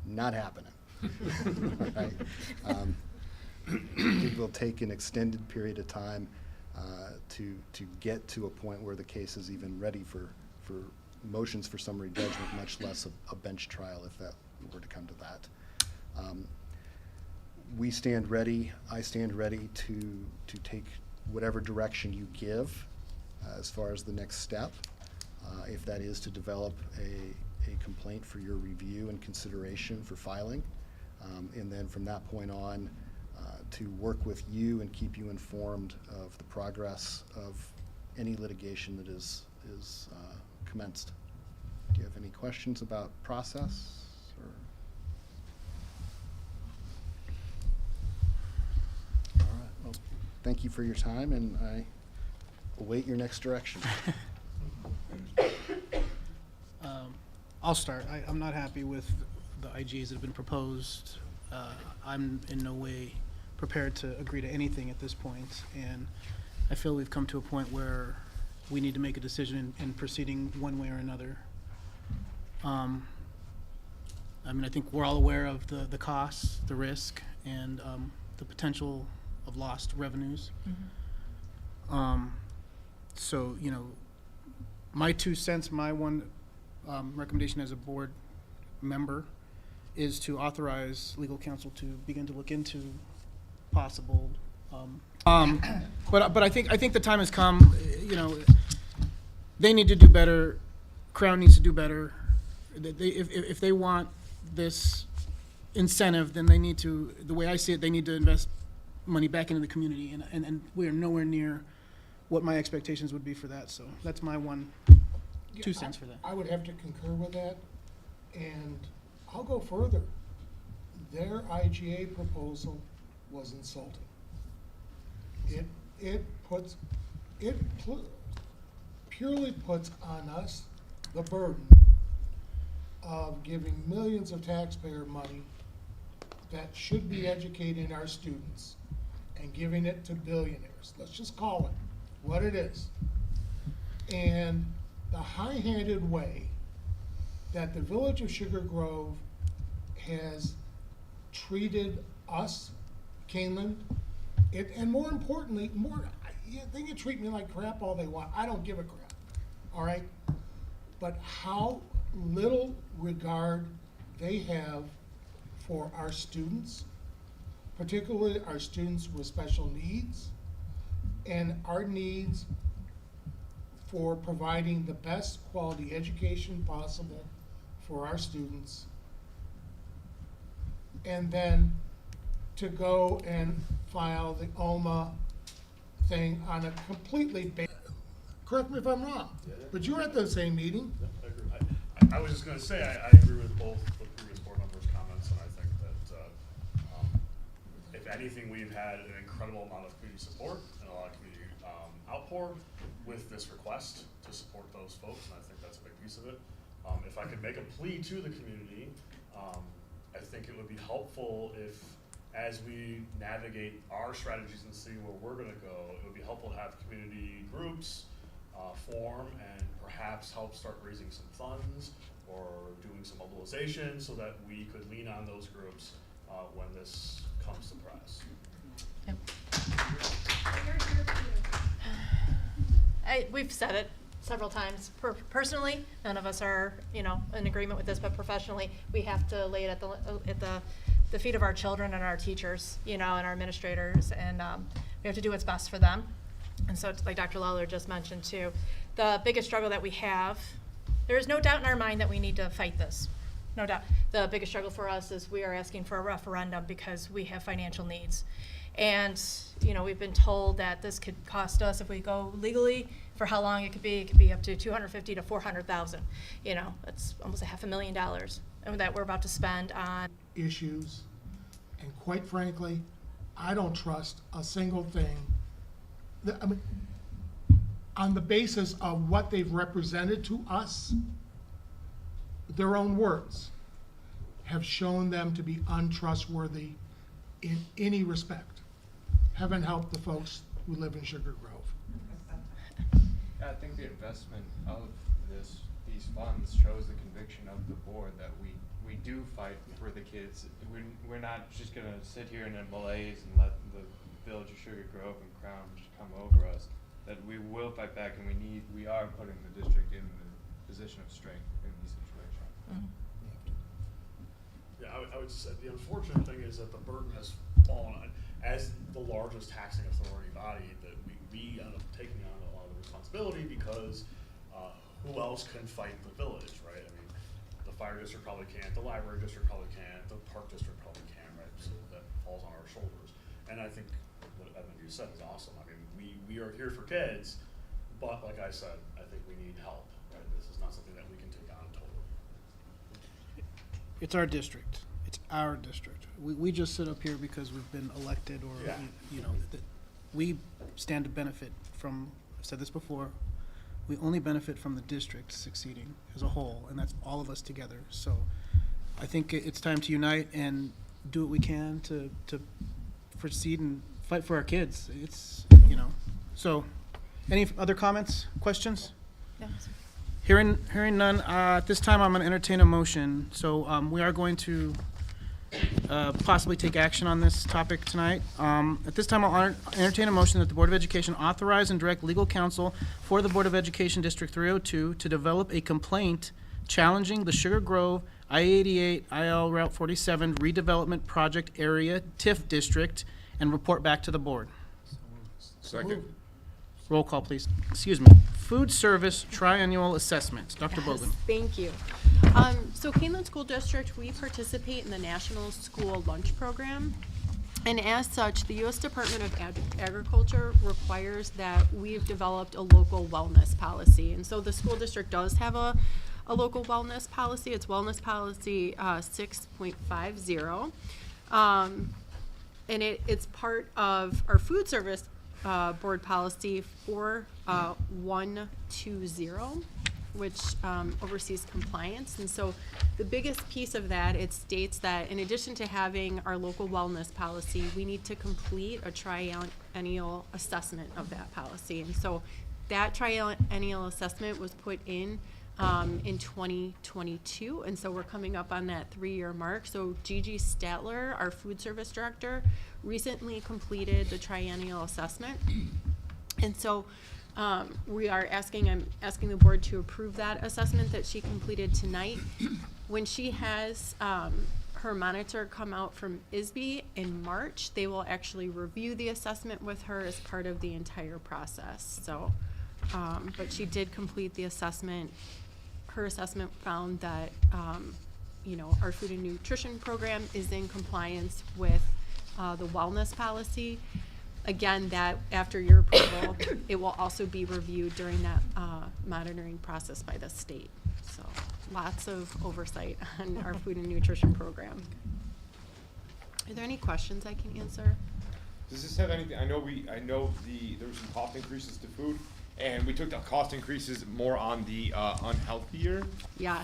Not happening. Right? It will take an extended period of time to get to a point where the case is even ready for motions for summary judgment, much less a bench trial if that were to come to that. We stand ready, I stand ready to take whatever direction you give as far as the next step. If that is to develop a complaint for your review and consideration for filing, And then from that point on, to work with you and keep you informed of the progress of any litigation that is commenced. Do you have any questions about process? All right. Well, thank you for your time, and I await your next direction. I'll start. I'm not happy with the IGs that have been proposed. I'm in no way prepared to agree to anything at this point, and I feel we've come to a point where we need to make a decision in proceeding one way or another. I mean, I think we're all aware of the costs, the risk, and the potential of lost revenues. So, you know, my 2 cents, my one recommendation as a board member is to authorize legal counsel to begin to look into possible. But I think the time has come. You know, they need to do better. Crown needs to do better. If they want this incentive, then they need to. The way I see it, they need to invest money back into the community, and we are nowhere near what my expectations would be for that. So that's my 2 cents for that. I would have to concur with that, and I'll go further. Their IGA proposal was insulting. It purely puts on us the burden of giving millions of taxpayer money that should be educating our students and giving it to billionaires. Let's just call it what it is. And the high-handed way that the Village of Sugar Grove has treated us, Kaneland, and more importantly, they can treat me like crap all they want. I don't give a crap, all right? But how little regard they have for our students, particularly our students with special needs, and our needs for providing the best quality education possible for our students. And then to go and file the OMA thing on a completely, correct me if I'm wrong, but you were at the same meeting. I was just going to say, I agree with both the previous board members' comments, and I think that if anything, we've had an incredible amount of community support and a lot of community outpour with this request to support those folks, and I think that's a big piece of it. If I could make a plea to the community, I think it would be helpful if, as we navigate our strategies and see where we're going to go, it would be helpful to have community groups form and perhaps help start raising some funds or doing some mobilization so that we could lean on those groups when this comes to press. We've said it several times. Personally, none of us are, in agreement with this, but professionally, we have to lay it at the feet of our children and our teachers, and our administrators, and we have to do what's best for them. And so, like Dr. Lawler just mentioned too, the biggest struggle that we have, there is no doubt in our mind that we need to fight this. No doubt. The biggest struggle for us is we are asking for a referendum because we have financial needs. And, we've been told that this could cost us, if we go legally, for how long it could be up to $250,000 to $400,000. That's almost $500,000 and that we're about to spend on issues. And quite frankly, I don't trust a single thing. On the basis of what they've represented to us, their own words have shown them to be untrustworthy in any respect. Heaven help the folks who live in Sugar Grove. I think the investment of these funds shows the conviction of the board that we do fight for the kids. We're not just going to sit here in a malaise and let the Village of Sugar Grove and Crown just come over us. That we will fight back, and we are putting the district in the position of strength in these situations. Mm-hmm. Yeah, I would say the unfortunate thing is that the burden has fallen on, as the largest taxing authority body, that we end up taking on a lot of the responsibility because who else can fight the village, right? I mean, the fire district probably can't, the library district probably can't, the park district probably can, right? So that falls on our shoulders. And I think what Evan, you said is awesome. I mean, we are here for kids, but like I said, I think we need help, right? This is not something that we can take on totally. It's our district. It's our district. We just sit up here because we've been elected or, Yeah. you know, we stand to benefit from, I've said this before, we only benefit from the district succeeding as a whole, and that's all of us together. So I think it's time to unite and do what we can to proceed and fight for our kids. It's, you know, so any other comments, questions? No. Hearing none, at this time I'm going to entertain a motion. So we are going to possibly take action on this topic tonight. At this time, I'll entertain a motion that the Board of Education authorize and direct legal counsel for the Board of Education District 302 to develop a complaint challenging the Sugar Grove I-88 IL Route 47 redevelopment project area TIF district and report back to the board. Second. Roll call, please. Excuse me. Food Service Triennial Assessment. Dr. Bogan. Thank you. So Kaneland School District, we participate in the National School Lunch Program. And as such, the U.S. Department of Agriculture requires that we've developed a local wellness policy. And so the school district does have a local wellness policy. It's Wellness Policy 6.50. And it's part of our food service board policy 4120, which oversees compliance. And so the biggest piece of that, it states that in addition to having our local wellness policy, we need to complete a triennial assessment of that policy. And so that triennial assessment was put in 2022, and so we're coming up on that 3-year mark. So Gigi Statler, our food service director, recently completed the triennial assessment, and so I'm asking the board to approve that assessment that she completed tonight. When she has her monitor come out from ISB in March, they will actually review the assessment with her as part of the entire process. So, but she did complete the assessment. Her assessment found that, our food and nutrition program is in compliance with the wellness policy. Again, that after your approval, it will also be reviewed during that monitoring process by the state. So lots of oversight on our food and nutrition program. Are there any questions I can answer? Does this have anything, there were some cost increases to food, and we took the cost increases more on the unhealthier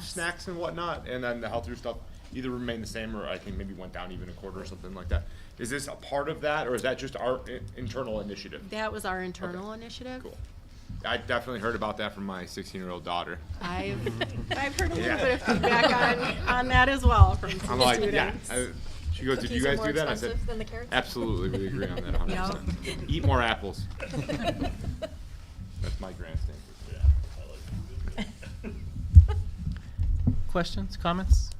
snacks and whatnot, and then the healthier stuff either remained the same or I think maybe went down even a quarter or something like that. Is this a part of that, or is that just our internal initiative? That was our internal initiative. Cool. I definitely heard about that from my 16-year-old daughter. I've heard a little bit of feedback on that as well from some students. She goes, did you guys do that? I said, absolutely, we agree on that 100%. Eat more apples. That's my grandstand. Questions, comments?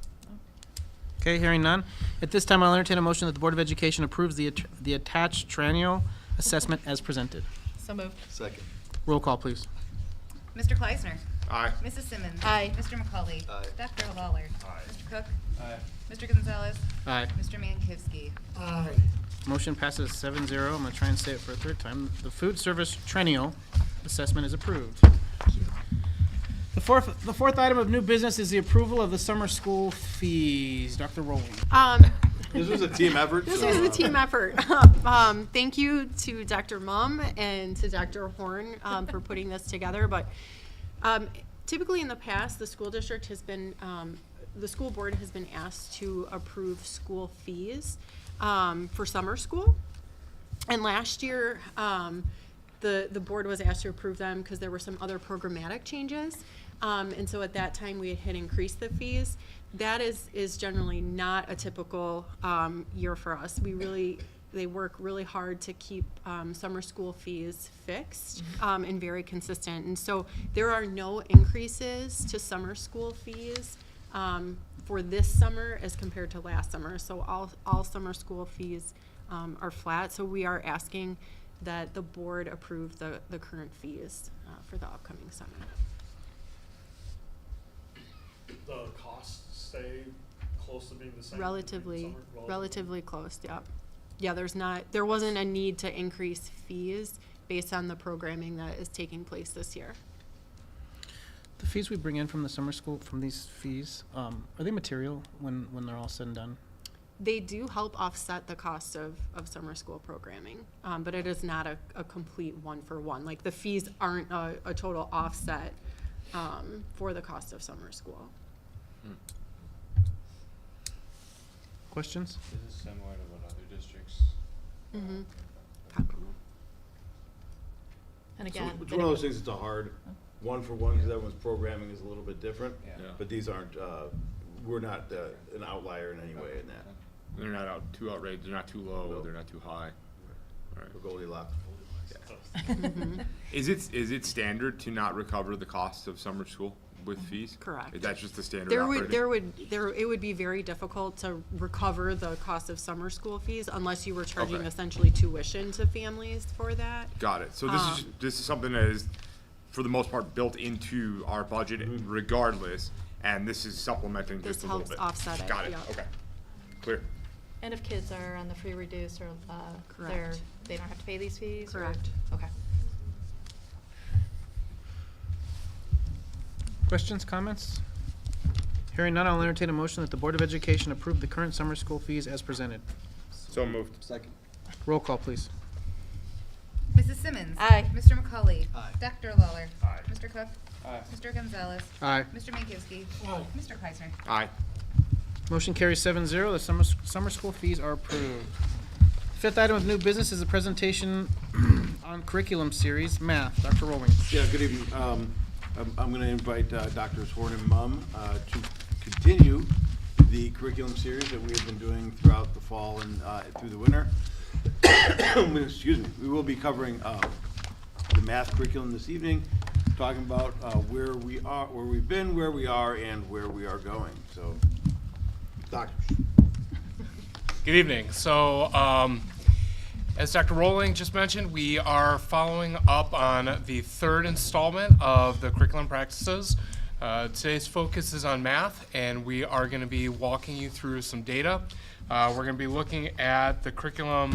Okay, hearing none. At this time, I'll entertain a motion that the Board of Education approves the attached triennial assessment as presented. So moved. Second. Roll call, please. Mr. Kleisner. Aye. Mrs. Simmons. Aye. Mr. McCauley. Aye. Dr. Lawler. Aye. Mr. Cook. Aye. Mr. Gonzalez. Aye. Mr. Mankivsky. Aye. Motion passes 7-0. I'm going to try and say it for a third time. The food service triennial assessment is approved. The fourth item of new business is the approval of the summer school fees. Dr. Rowling. This was a team effort. This was a team effort. Thank you to Dr. Mumm and to Dr. Horn for putting this together. But typically in the past, the school district has been, the school board has been asked to approve school fees for summer school. And last year, the board was asked to approve them because there were some other programmatic changes. And so at that time, we had increased the fees. That is generally not a typical year for us. They work really hard to keep summer school fees fixed and very consistent. And so there are no increases to summer school fees for this summer as compared to last summer. So all summer school fees are flat. So we are asking that the board approve the current fees for the upcoming summer. the costs stay close to being the same? in Relatively, summer? relatively close, yep. Yeah, there wasn't a need to increase fees based on the programming that is taking place this year. The fees we bring in from the summer school, from these fees, are they material when they're all said and done? They do help offset the cost of summer school programming, but it is not a complete one-for-one. Like, the fees aren't a total offset for the cost of summer school. Questions? This is similar to what other districts. Mm-hmm. And So again, it's one of those things that's a hard one-for-one, because everyone's programming is a little bit different. Yeah. But these aren't, we're not an outlier in any way in that. They're not too outrageous, they're not too low, No. they're not too high. We're Goldilocks. Is it standard to not recover the cost of summer school with fees? Correct. Is that just the standard It would be very difficult to recover the cost of summer school fees unless you were charging Okay. essentially tuition to families for that. Got it. So this is something that is, for the most part, built into our budget regardless, and this is supplementing This just a little helps bit. offset it, Got it, yeah. okay. Clear. And if kids are on the free reduce or Correct. they don't have to pay these fees? or- Correct. Okay. Questions, comments? Hearing none, I'll entertain a motion that the Board of Education approve the current summer school fees as presented. So moved. Second. Roll call, please. Mrs. Simmons. Aye. Mr. McCauley. Aye. Dr. Lawler. Aye. Mr. Cook. Aye. Mr. Gonzalez. Aye. Mr. Mankiewicz. Aye. Mr. Kleisner. Aye. Motion carries 7-0. The summer school fees are approved. Fifth item of new business is a presentation on curriculum series, math. Dr. Rowling. Yeah, good evening. I'm going to invite Drs. Horn and Mum to continue the curriculum series that we have been doing throughout the fall and through the winter. Excuse me. We will be covering the math curriculum this evening, talking about where we are, where we've been, where we are, and where we are going. So, doctors. Good evening. So, as Dr. Rowling just mentioned, we are following up on the third installment of the curriculum practices. Today's focus is on math, and we are going to be walking you through some data. We're going to be looking at the curriculum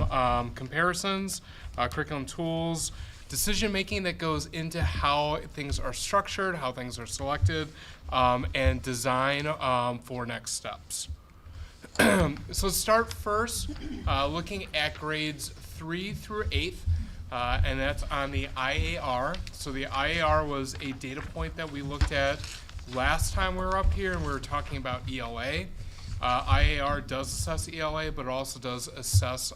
comparisons, curriculum tools, decision-making that goes into how things are structured, how things are selected, and design for next steps. So let's start first looking at grades 3 through 8th, and that's on the IAR. So the IAR was a data point that we looked at last time we were up here, and we were talking about ELA. IAR does assess ELA, but it also does assess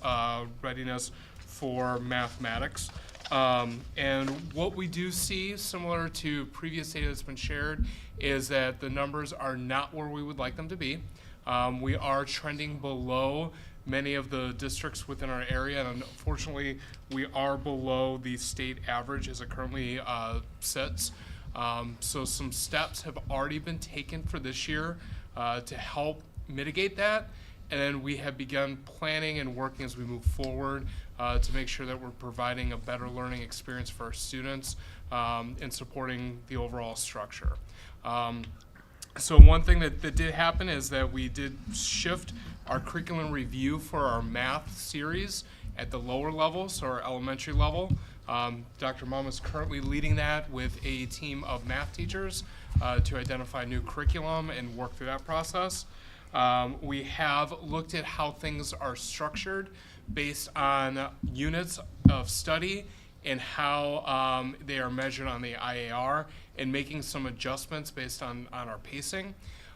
readiness for mathematics. And what we do see, similar to previous data that's been shared, is that the numbers are not where we would like them to be. We are trending below many of the districts within our area, and unfortunately, we are below the state average as it currently sits. So some steps have already been taken for this year to help mitigate that, and then we have begun planning and working as we move forward to make sure that we're providing a better learning experience for our students and supporting the overall structure. So one thing that did happen is that we did shift our curriculum review for our math series at the lower level, so our elementary level. Dr. Mum is currently leading that with a team of math teachers to identify new curriculum and work through that process. We have looked at how things are structured based on units of study and how they are measured on the IAR, and making some adjustments based on our pacing.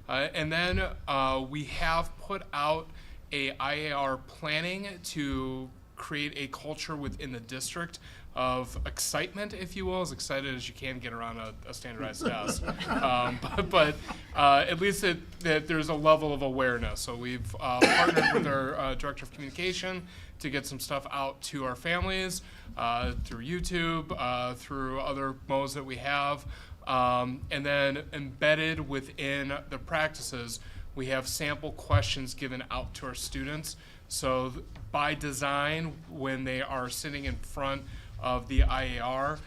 And then we have put out a IAR planning to create a culture within the district of excitement, if you will, as excited as you can get around a standardized test. But at least that there's a level of awareness. So we've partnered with our Director of Communication to get some stuff out to our families through YouTube, through other modes that we have. And then embedded within the practices, we have sample questions given out to our students. So by design, when they are sitting in front of the IAR,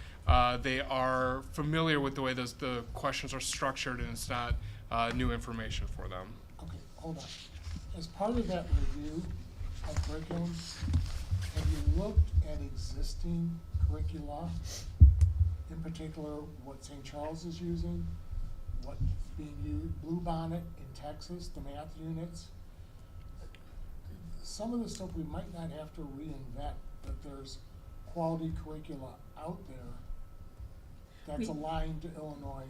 they are familiar with the way the questions are structured, and it's not new information for them. Okay, hold on. As part of that review of curriculum, have you looked at existing curricula? In particular, what St. Charles is using, what's being used, Blue Bonnet in Texas, the math units. Some of the stuff we might not have to reinvent, but there's quality curricula out there that's aligned to Illinois.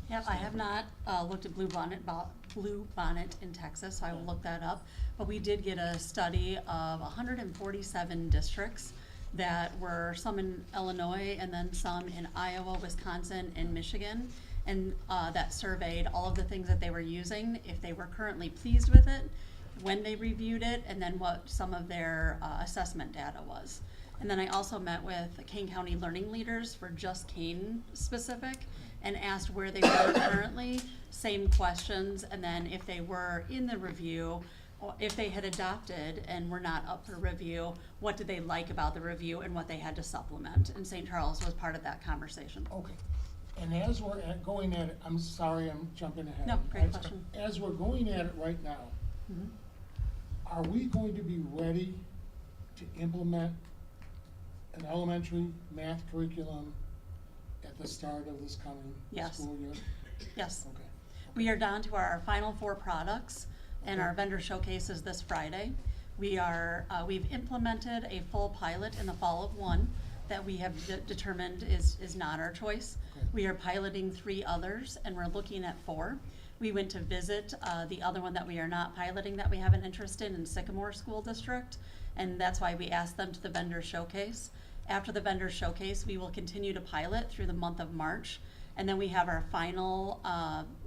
Yep, I have not looked at Blue Bonnet in Texas, so I will look that up. But we did get a study of 147 districts that were some in Illinois and then some in Iowa, Wisconsin, and Michigan. And that surveyed all of the things that they were using, if they were currently pleased with it, when they reviewed it, and then what some of their assessment data was. And then I also met with Kane County learning leaders for just Kane specific and asked where they were currently, same questions, and then if they were in the review, or if they had adopted and were not up for review, what did they like about the review and what they had to supplement. And St. Charles was part of that conversation. Okay. And as we're going at it, I'm sorry, I'm jumping ahead. No, great question. As we're going at it right now, are we going to be ready to implement an elementary math curriculum at the start of this coming school year? Yes. Okay. We are down to our final 4 products, and our vendor showcase is this Friday. We've implemented a full pilot in the fall of 1 that we have determined is not our choice. Okay. We are piloting 3 others, and we're looking at 4. We went to visit the other one that we are not piloting that we have an interest in Sycamore School District, and that's why we asked them to the vendor showcase. After the vendor showcase, we will continue to pilot through the month of March, and then we have our final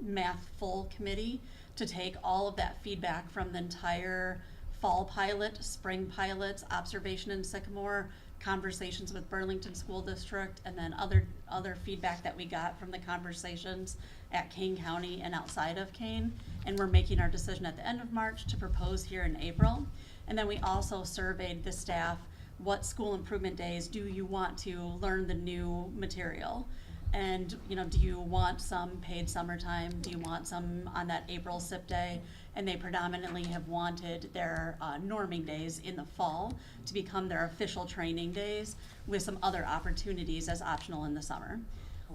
math full committee to take all of that feedback from the entire fall pilot, spring pilots, observation in Sycamore, conversations with Burlington School District, and then other feedback that we got from the conversations at Kane County and outside of Kane. And we're making our decision at the end of March to propose here in April. And then we also surveyed the staff, what school improvement days do you want to learn the new material? And, you know, do you want some paid summertime? Do you want some on that April SIP day? And they predominantly have wanted their norming days in the fall to become their official training days with some other opportunities as optional in the summer.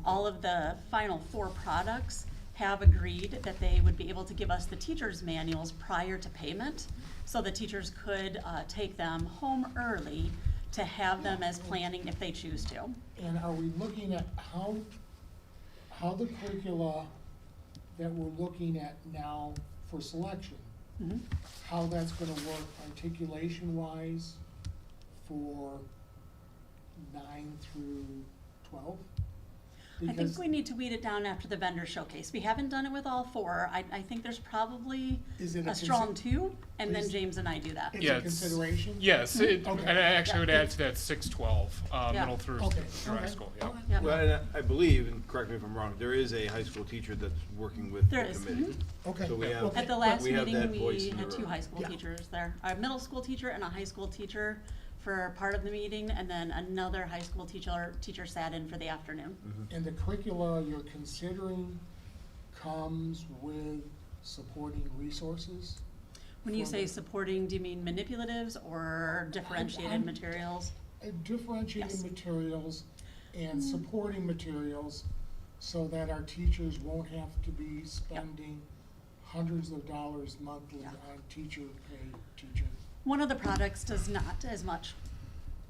All of the final 4 products have agreed that they would be able to give us the teachers' manuals prior to payment, so the teachers could take them home early to have them as planning if they choose to. And are we looking at how the curricula that we're looking at now for selection, how that's going to work articulation-wise for 9 through 12? I think we need to weed it down after the vendor showcase. We haven't done it with all 4. I think there's probably a strong 2, and then James and I do that. It's a consideration? Yes, Okay. and I actually would add to that 6-12, middle through high school. Yeah. Well, and I believe, and correct me if I'm wrong, there is a high school teacher that's working with the There is. committee. Okay. So we have, At the last we have meeting, that we voice in had the 2 room. high school teachers there. A middle school teacher and a high school teacher for part of the meeting, and then another high school teacher sat in for the afternoon. And the curricula you're considering comes with supporting resources? When you for say the- supporting, do you mean manipulatives or differentiated materials? Differentiating Yes. materials and supporting materials so that our teachers won't have to be spending hundreds of dollars monthly on teacher pay. One of the products does not as much.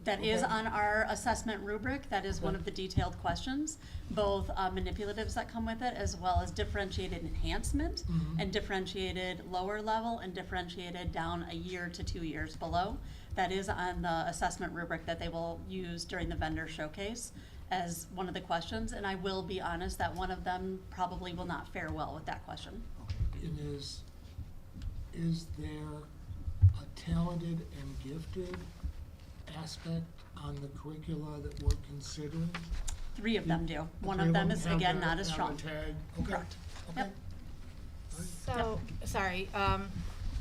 That is Okay. on our assessment rubric. That is one Okay. of the detailed questions, both manipulatives that come with it, as well as differentiated enhancement and differentiated lower level and differentiated down a year to 2 years below. That is on the assessment rubric that they will use during the vendor showcase as one of the questions. And I will be honest that one of them probably will not fare well with that question. And is there a talented and gifted aspect on the curricula that we're considering? 3 of them do. One Three of them is, have again, the- not as have strong. the tag? Okay. Correct. Okay. Yep. So, sorry,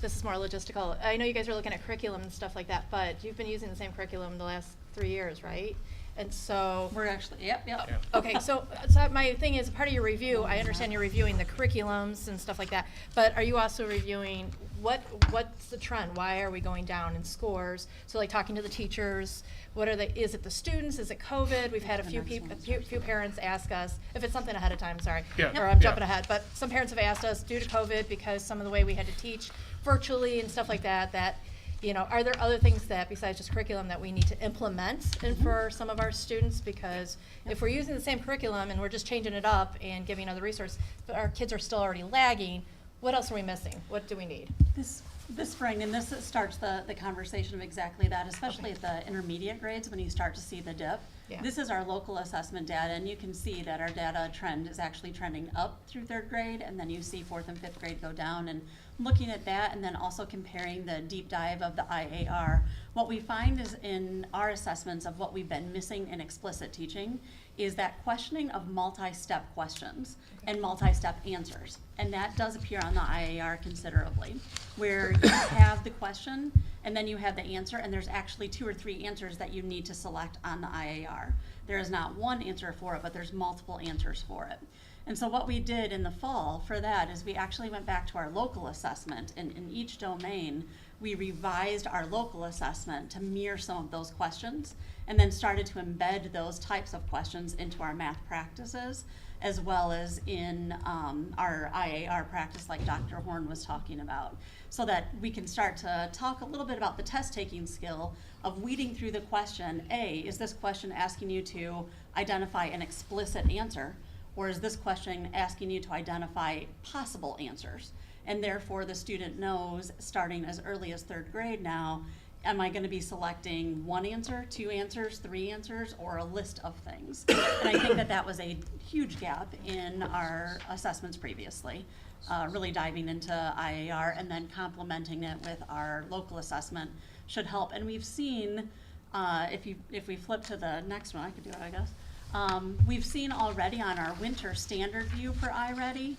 this is more logistical. I know you guys are looking at curriculum and stuff like that, but you've been using the same curriculum the last 3 years, right? And so. We're actually, yep. Okay, so my thing is, part of your review, I understand you're reviewing the curriculums and stuff like that, but are you also reviewing what's the trend? Why are we going down in scores? So like talking to the teachers, is it the students, is it COVID? We've had a few parents ask us, if it's something ahead of time, sorry, or I'm jumping ahead, but some parents have asked us due to COVID, because some of the way we had to teach virtually and stuff like that, are there other things that besides just curriculum that we need to implement and for some of our students? Because if we're using the same curriculum and we're just changing it up and giving other resources, but our kids are still already lagging, what else are we missing? What do we need? This spring, and this starts the conversation of exactly that, especially at the intermediate grades when you start to see the dip. Yeah. This is our local assessment data, and you can see that our data trend is actually trending up through 3rd grade, and then you see 4th and 5th grade go down. And looking at that, and then also comparing the deep dive of the IAR, what we find is in our assessments of what we've been missing in explicit teaching is that questioning of multi-step questions and multi-step answers. And that does appear on the IAR considerably, where you have the question and then you have the answer, and there's actually 2 or 3 answers that you need to select on the IAR. There is not one answer for it, but there's multiple answers for it. And so what we did in the fall for that is we actually went back to our local assessment, and in each domain, we revised our local assessment to mirror some of those questions, and then started to embed those types of questions into our math practices, as well as in our IAR practice like Dr. Horn was talking about, so that we can start to talk a little bit about the test-taking skill of weeding through the question. Is this question asking you to identify an explicit answer, or is this question asking you to identify possible answers? And therefore the student knows, starting as early as 3rd grade now, am I going to be selecting 1 answer, 2 answers, 3 answers, or a list of things? And I think that was a huge gap in our assessments previously, really diving into IAR and then complementing it with our local assessment should help. And we've seen, if we flip to the next one, I could do it, I guess. We've seen already on our winter standard view for iReady,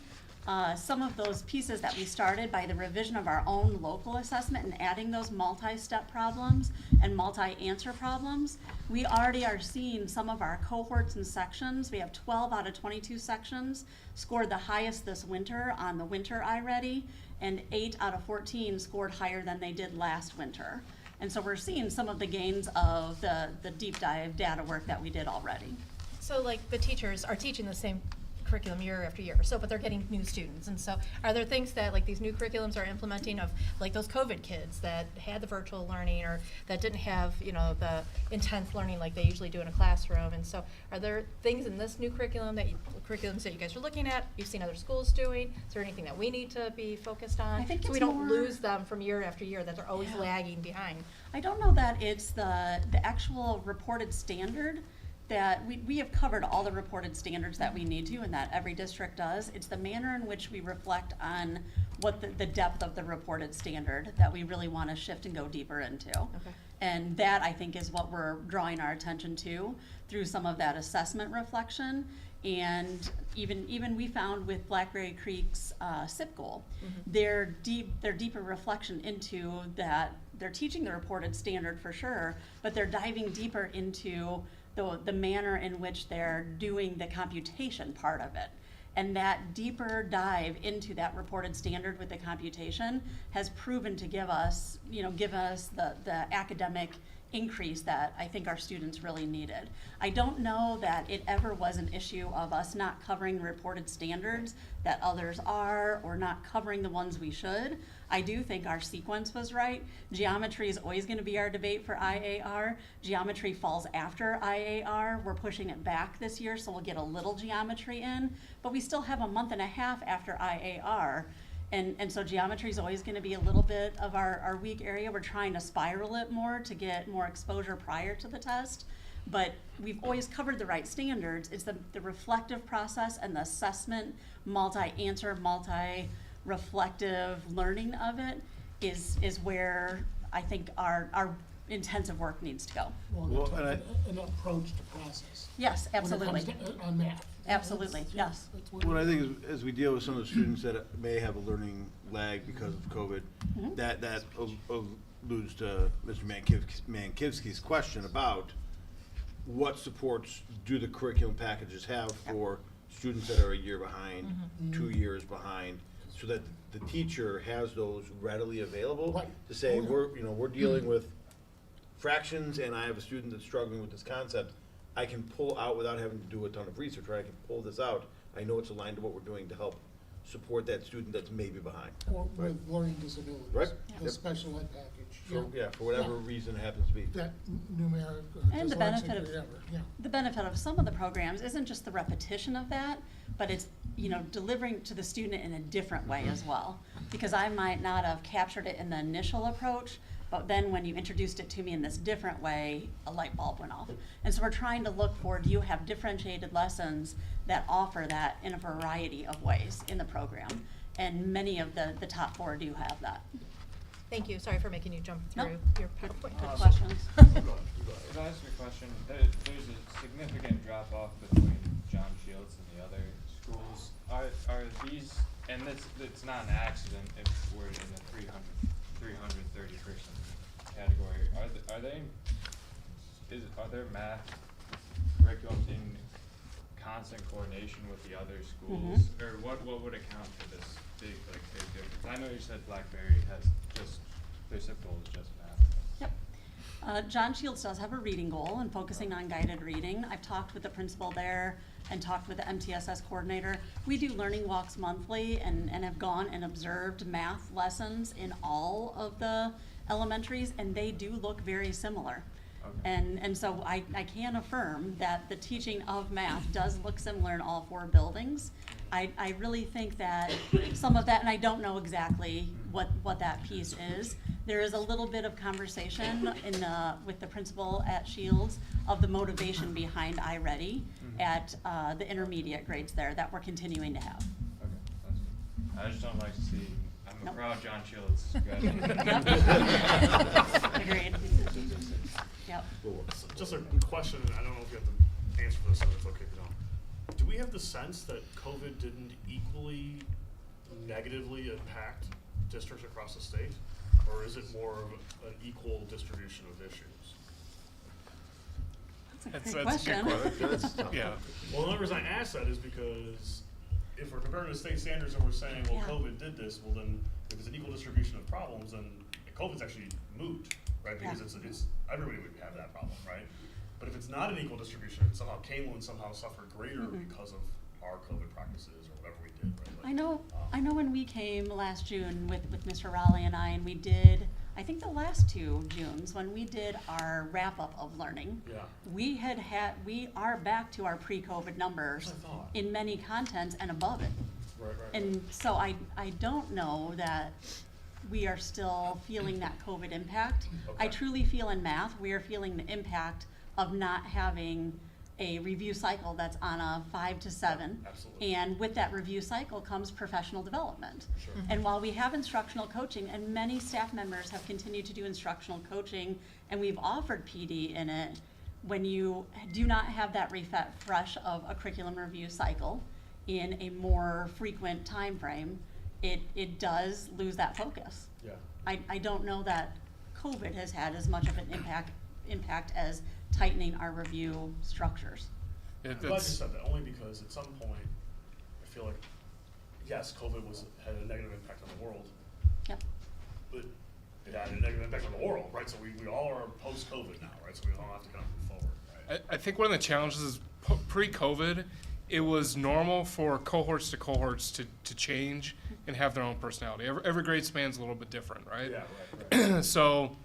some of those pieces that we started by the revision of our own local assessment and adding those multi-step problems and multi-answer problems. We already are seeing some of our cohorts and sections. We have 12 out of 22 sections scored the highest this winter on the winter iReady, and 8 out of 14 scored higher than they did last winter. And so we're seeing some of the gains of the deep dive data work that we did already. So like the teachers are teaching the same curriculum year after year, but they're getting new students, and so are there things that like these new curriculums are implementing of like those COVID kids that had the virtual learning or that didn't have the intense learning like they usually do in a classroom? And so are there things in this new curriculums that you guys are looking at, you've seen other schools doing? Is there anything that we need to be focused on, I think so we it's don't more lose them from year after year, that they're always lagging behind? I don't know that it's the actual reported standard that we have covered all the reported standards that we need to, and that every district does. It's the manner in which we reflect on what the depth of the reported standard that we really want to shift and go deeper into. Okay. And that, I think, is what we're drawing our attention to through some of that assessment reflection. And even we found with Blackberry Creek's SIP goal, their deeper reflection into that. They're teaching the reported standard for sure, but they're diving deeper into the manner in which they're doing the computation part of it. And that deeper dive into that reported standard with the computation has proven to give us the academic increase that I think our students really needed. I don't know that it ever was an issue of us not covering reported standards that others are, or not covering the ones we should. I do think our sequence was right. Geometry is always going to be our debate for IAR. Geometry falls after IAR. We're pushing it back this year, so we'll get a little geometry in, but we still have a month and a half after IAR. And so geometry is always going to be a little bit of our weak area. We're trying to spiral it more to get more exposure prior to the test. But we've always covered the right standards. It's the reflective process and the assessment, multi-answer, multi-reflective learning of it is where I think our intensive work needs to go. Well, an approach to process. Yes, absolutely. When it comes to, on math. Absolutely, yes. What I think is, as we deal with some of the students that may have a learning lag because of COVID, that alludes to Mr. Mankivsky's question about what supports do the curriculum packages have for students that are a year behind, 2 years behind, so that the teacher has those readily available Right. to say, Oh, yeah. we're dealing with fractions and I have a student that's struggling with this concept. I can pull out without having to do a ton of research, right? I can pull this out. I know it's aligned to what we're doing to help support that student that's maybe behind. Or with learning disabilities. Right. The Yep. special ed package. For whatever reason it happens to be. That numeric or And the dyslexic benefit or of, whatever, yeah. the benefit of some of the programs isn't just the repetition of that, but it's, delivering to the student in a different way as well. Because I might not have captured it in the initial approach, but then when you introduced it to me in this different way, a light bulb went off. And so we're trying to look for, do you have differentiated lessons that offer that in a variety of ways in the program? And many of the top 4 do have that. Thank you. Sorry for making you jump No. through your PowerPoint. Good questions. Could I ask you a question? There's a significant drop off between John Shields and the other schools. Are these, and it's not an accident if we're in the 330 person category. Are there math curriculums in constant coordination with the other schools, or what would account for this big difference? I know you said Blackberry has just their SIP goal is just math. Yep. John Shields does have a reading goal and focusing on guided reading. I've talked with the principal there and talked with the MTSS coordinator. We do learning walks monthly and have gone and observed math lessons in all of the elementaries, and they do look very similar. Okay. And so I can affirm that the teaching of math does look similar in all 4 buildings. I really think that some of that, and I don't know exactly what that piece is, there is a little bit of conversation with the principal at Shields of the motivation behind iReady at the intermediate grades there that we're continuing to have. Okay, that's good. I just don't like to see. I'm a Nope. proud John Shields graduate. Agreed. Yep. So just a question, and I don't know if you have the answer for this, so it's okay if you don't. Do we have the sense that COVID didn't equally negatively impact districts across the state? Or is it more of an equal distribution of issues? That's a great question. Yeah. Well, the only reason I ask that is because if we're comparing to state standards and we're saying, well, Yeah. COVID did this, well then, if it's an equal distribution of problems, then COVID's actually moot, right? Because it's everybody would have that problem, right? But if it's not an equal distribution, and somehow Kaneland somehow suffered greater because of our COVID practices or whatever we did, right? Like, I know when we came last June with Mr. Raleigh and I, and we did, I think the last 2 Junes, when we did our wrap-up of learning, Yeah. we are back to our pre-COVID numbers That's what I thought. in many contents and above it. Right. And so I don't know that we are still feeling that COVID impact. I Okay. truly feel in math, we are feeling the impact of not having a review cycle that's on a 5 to 7. Absolutely. And with that review cycle comes professional development. Sure. And while we have instructional coaching, and many staff members have continued to do instructional coaching, and we've offered PD in it, when you do not have that refresh of a curriculum review cycle in a more frequent time frame, it does lose that focus. Yeah. I don't know that COVID has had as much of an impact as tightening our review structures. I'm glad you said that, only because at some point, I feel like, yes, COVID had a negative impact on the world. Yep. But it had a negative impact on the world, right? So we all are post-COVID now, right? So we all have to kind of move forward, right? I think one of the challenges is pre-COVID, it was normal for cohorts to cohorts to change and have their own personality. Every grade span's a little bit different, right? Yeah, right. So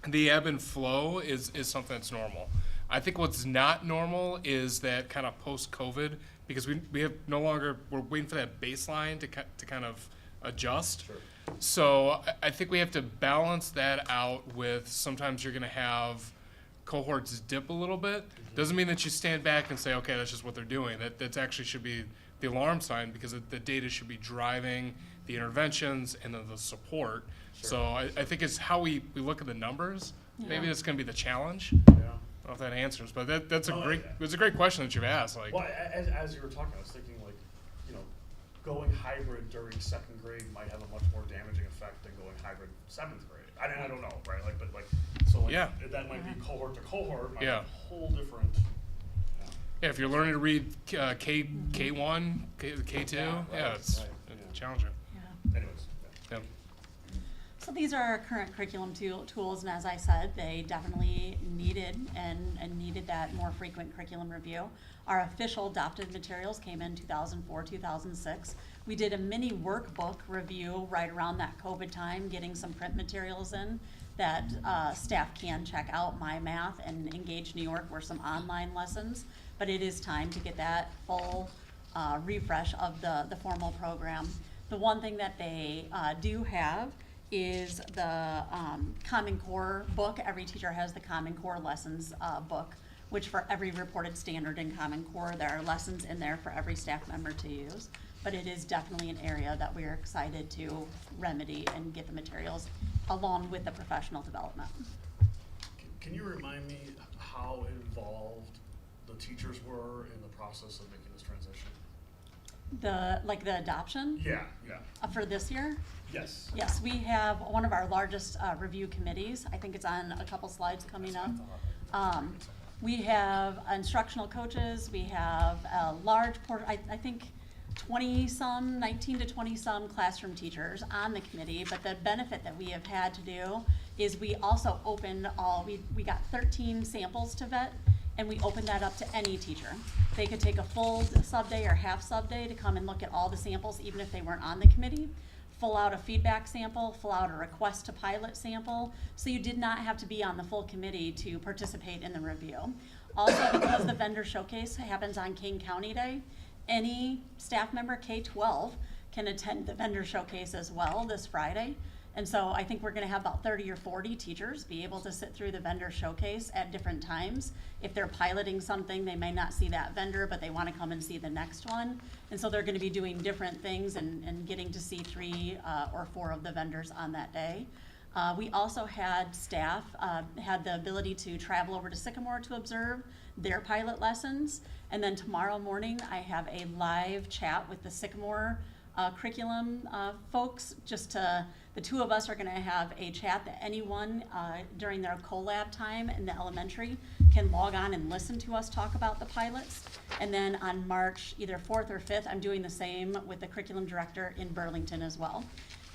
the ebb and flow is something that's normal. I think what's not normal is that kind of post-COVID, because we have we're waiting for that baseline to kind of adjust. Sure. So I think we have to balance that out with sometimes you're going to have cohorts dip a little bit. Doesn't mean that you stand back and say, okay, that's just what they're doing. That actually should be the alarm sign, because the data should be driving the interventions and then the support. Sure. So I think it's how we look at the numbers. Yeah. Maybe that's going to be the challenge. Yeah. I don't know if that answers, but that's No, it's a great question that you've asked. Like, Well, as you were talking, I was thinking like, going hybrid during 2nd grade might have a much more damaging effect than going hybrid 7th grade. I don't know, right? Like, but like, So like, Yeah. that might be cohort to cohort, might be Yeah. a whole different. Yeah, if you're learning to read K1, K2, yeah, it's challenging. Anyways. Yeah. So these are our current curriculum tools, and as I said, they definitely needed and needed that more frequent curriculum review. Our official adopted materials came in 2004, 2006. We did a mini workbook review right around that COVID time, getting some print materials in that staff can check out. My Math and Engage New York were some online lessons, but it is time to get that full refresh of the formal program. The one thing that they do have is the Common Core book. Every teacher has the Common Core lessons book, which for every reported standard in Common Core, there are lessons in there for every staff member to use. But it is definitely an area that we are excited to remedy and get the materials along with the professional development. Can you remind me how involved the teachers were in the process of making this transition? The adoption? Yeah. For this year? Yes. Yes, we have one of our largest review committees. I think it's on a couple slides coming up. We have instructional coaches. We have a large portion, I think 20-some, 19 to 20-some classroom teachers on the committee. But the benefit that we have had to do is we also opened we got 13 samples to vet, and we opened that up to any teacher. They could take a full sub-day or half sub-day to come and look at all the samples, even if they weren't on the committee. Fill out a feedback sample, fill out a request to pilot sample, so you did not have to be on the full committee to participate in the review. Also, because the vendor showcase happens on King County Day, any staff member K-12 can attend the vendor showcase as well this Friday. And so I think we're gonna have about 30 or 40 teachers be able to sit through the vendor showcase at different times. If they're piloting something, they may not see that vendor, but they wanna come and see the next one. And so they're gonna be doing different things and getting to see 3 or 4 of the vendors on that day. We also had staff had the ability to travel over to Sycamore to observe their pilot lessons. And then tomorrow morning, I have a live chat with the Sycamore curriculum folks. The two of us are gonna have a chat that anyone during their collab time in the elementary can log on and listen to us talk about the pilots. And then on March either 4th or 5th, I'm doing the same with the curriculum director in Burlington as well.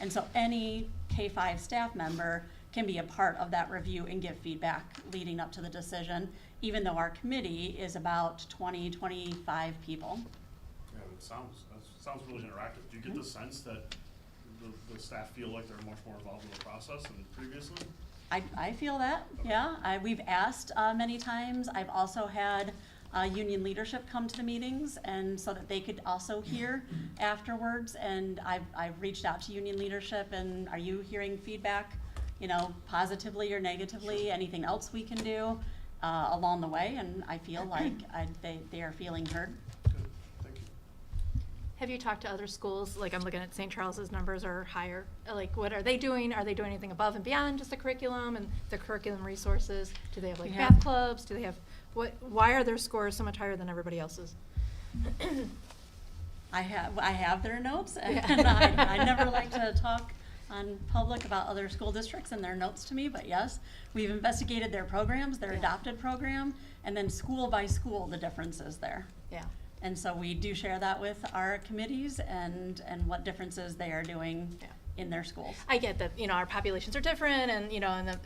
And so any K-5 staff member can be a part of that review and give feedback leading up to the decision, even though our committee is about 20, 25 people. Yeah, that sounds really interactive. Do you get the sense that the staff feel like they're much more involved in the process than previously? I feel that, yeah. We've asked many times. I've also had union leadership come to the meetings, and so that they could also hear afterwards. And I've reached out to union leadership, and are you hearing feedback, positively or negatively? Sure. Anything else we can do along the way? And I feel like they are feeling heard. Have you talked to other schools? Like, I'm looking at St. Charles's numbers are higher. Like, what are they doing? Are they doing anything above and beyond just the curriculum and the curriculum resources? Do they have like math clubs? Do they have why are their scores so much higher than everybody else's? I have their notes, and I never like to talk on public about other school districts and their notes to me, but yes, we've investigated their programs, their adopted program, and then school by school the differences there. Yeah. And so we do share that with our committees and what differences they are doing in their schools. I get that, our populations are different and,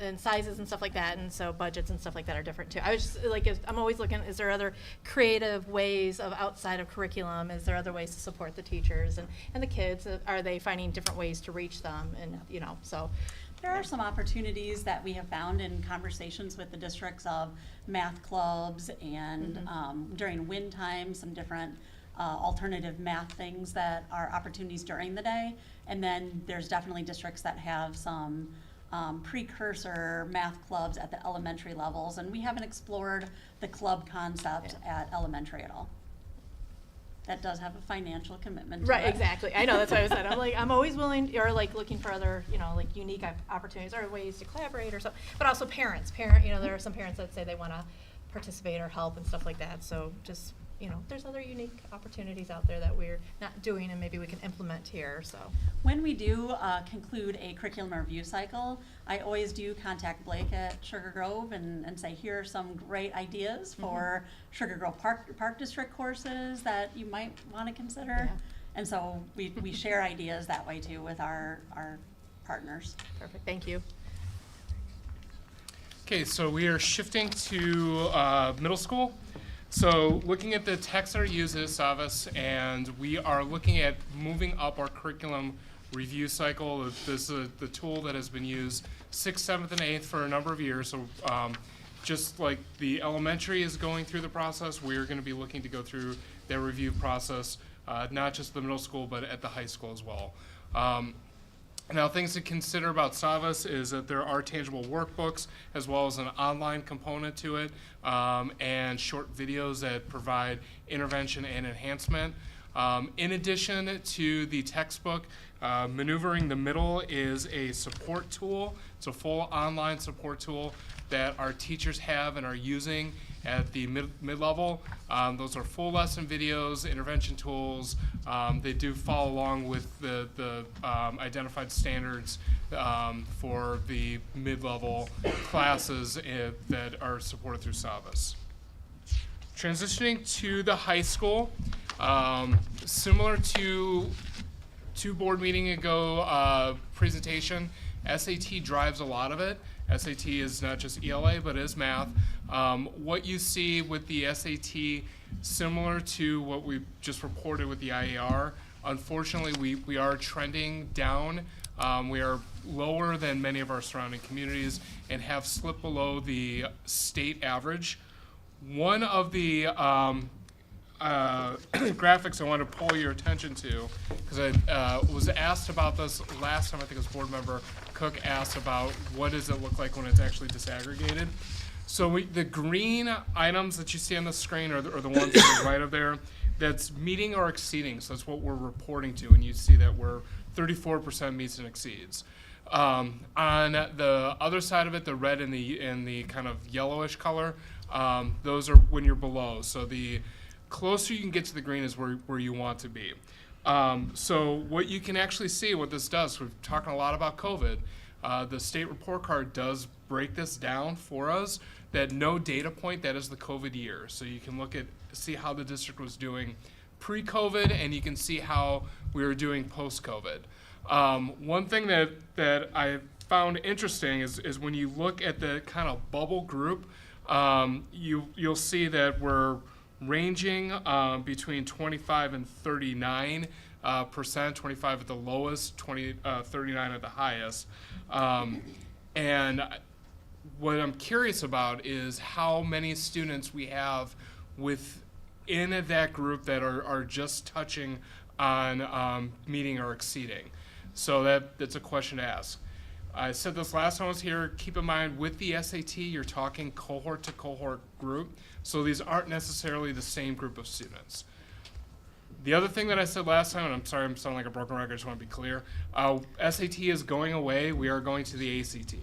and sizes and stuff like that. And so budgets and stuff like that are different too. I was just like, I'm always looking, is there other creative ways of outside of curriculum? Is there other ways to support the teachers and the kids? Are they finding different ways to reach them? And, so. There are some opportunities that we have found in conversations with the districts of math clubs and during WIN time, some different alternative math things that are opportunities during the day. And then there's definitely districts that have some precursor math clubs at the elementary levels. And we haven't explored the club concept at elementary at all. That does have a financial commitment to right, it. Exactly. I know, that's what I said. I'm always willing, or looking for other, unique opportunities or ways to collaborate or so. But also parents. There are some parents that say they want to participate or help and stuff like that. So just, there's other unique opportunities out there that we're not doing and maybe we can implement here, so. When we do conclude a curriculum review cycle, I always do contact Blake at Sugar Grove and say, here are some great ideas for Sugar Grove Park District courses that you might want to consider. Yeah. And so we share ideas that way too with our partners. Perfect, thank you. Okay, so we are shifting to middle school. So looking at the texts that are used at Savas, and we are looking at moving up our curriculum review cycle. This is the tool that has been used 6th, 7th, and 8th for a number of years. So just like the elementary is going through the process, we're going to be looking to go through their review process, not just the middle school, but at the high school as well. Now, things to consider about Savas is that there are tangible workbooks as well as an online component to it, and short videos that provide intervention and enhancement. In addition to the textbook, Maneuvering the Middle is a support tool. It's a full online support tool that our teachers have and are using at the mid-level. Those are full lesson videos, intervention tools. They do follow along with the identified standards for the mid-level classes that are supported through Savas. Transitioning to the high school, similar to 2 board meeting ago presentation, SAT drives a lot of it. SAT is not just ELA, but is math. What you see with the SAT, similar to what we just reported with the IAR, unfortunately, we are trending down. We are lower than many of our surrounding communities and have slipped below the state average. One of the graphics I want to pull your attention to, because I was asked about this last time. I think it was board member Cook asked about what does it look like when it's actually disaggregated. So the green items that you see on the screen are the ones to the right of there. That's meeting or exceeding. So that's what we're reporting to, and you see that we're 34% meets and exceeds. On the other side of it, the red and the kind of yellowish color, those are when you're below. So the closer you can get to the green is where you want to be. So what you can actually see, what this does, we're talking a lot about COVID. The state report card does break this down for us, that no data point, that is the COVID year. So you can see how the district was doing pre-COVID, and you can see how we were doing post-COVID. One thing that I found interesting is when you look at the kind of bubble group, you'll see that we're ranging between 25 and 39%, 25 at the lowest, 39 at the highest. And what I'm curious about is how many students we have within that group that are just touching on meeting or exceeding. So that's a question to ask. I said this last time I was here, keep in mind with the SAT, you're talking cohort to cohort group. So these aren't necessarily the same group of students. The other thing that I said last time, and I'm sorry I'm sounding like a broken record, I just want to be clear, SAT is going away, we are going to the ACT.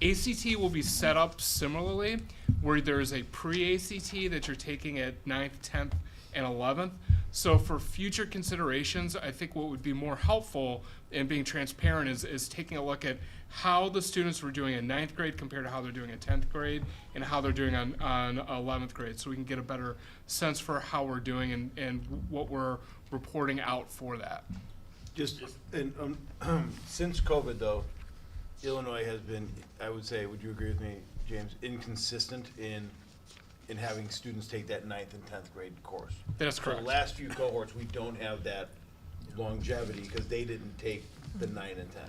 ACT will be set up similarly, where there is a pre-ACT that you're taking at 9th, 10th, and 11th. So for future considerations, I think what would be more helpful in being transparent is taking a look at how the students were doing in 9th grade compared to how they're doing in 10th grade and how they're doing on 11th grade, so we can get a better sense for how we're doing and what we're reporting out for that. Since COVID though, Illinois has been, I would say, would you agree with me, James, inconsistent in having students take that 9th and 10th grade course. That is correct. So the last few cohorts, we don't have that longevity because they didn't take the 9 and 10.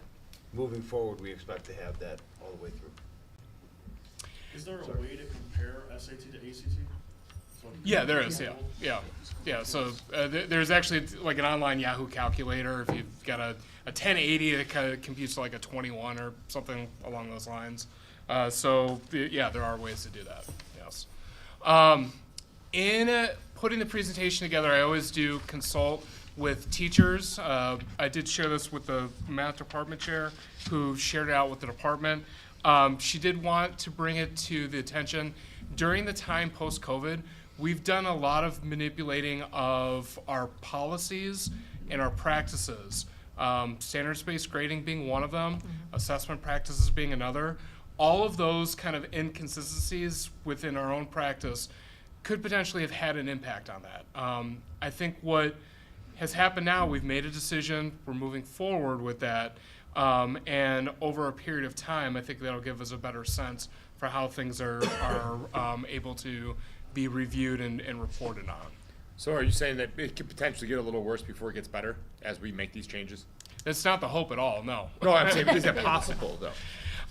Moving forward, we expect to have that all the way through. Is there a way to compare SAT to ACT? Yeah, there is, yeah. So there's actually like an online Yahoo calculator. If you've got a 1080, it kind of computes to like a 21 or something along those lines. Yeah, there are ways to do that, yes. In putting the presentation together, I always do consult with teachers. I did share this with the math department chair who shared it out with the department. She did want to bring it to the attention. During the time post-COVID, we've done a lot of manipulating of our policies and our practices. Standards-based grading being one of them, assessment practices being another. All of those kind of inconsistencies within our own practice could potentially have had an impact on that. I think what has happened now, we've made a decision, we're moving forward with that, and over a period of time, I think that'll give us a better sense for how things are able to be reviewed and reported on. So are you saying that it could potentially get a little worse before it gets better as we make these changes? It's not the hope at all, no. No, I'm saying, is it possible, though?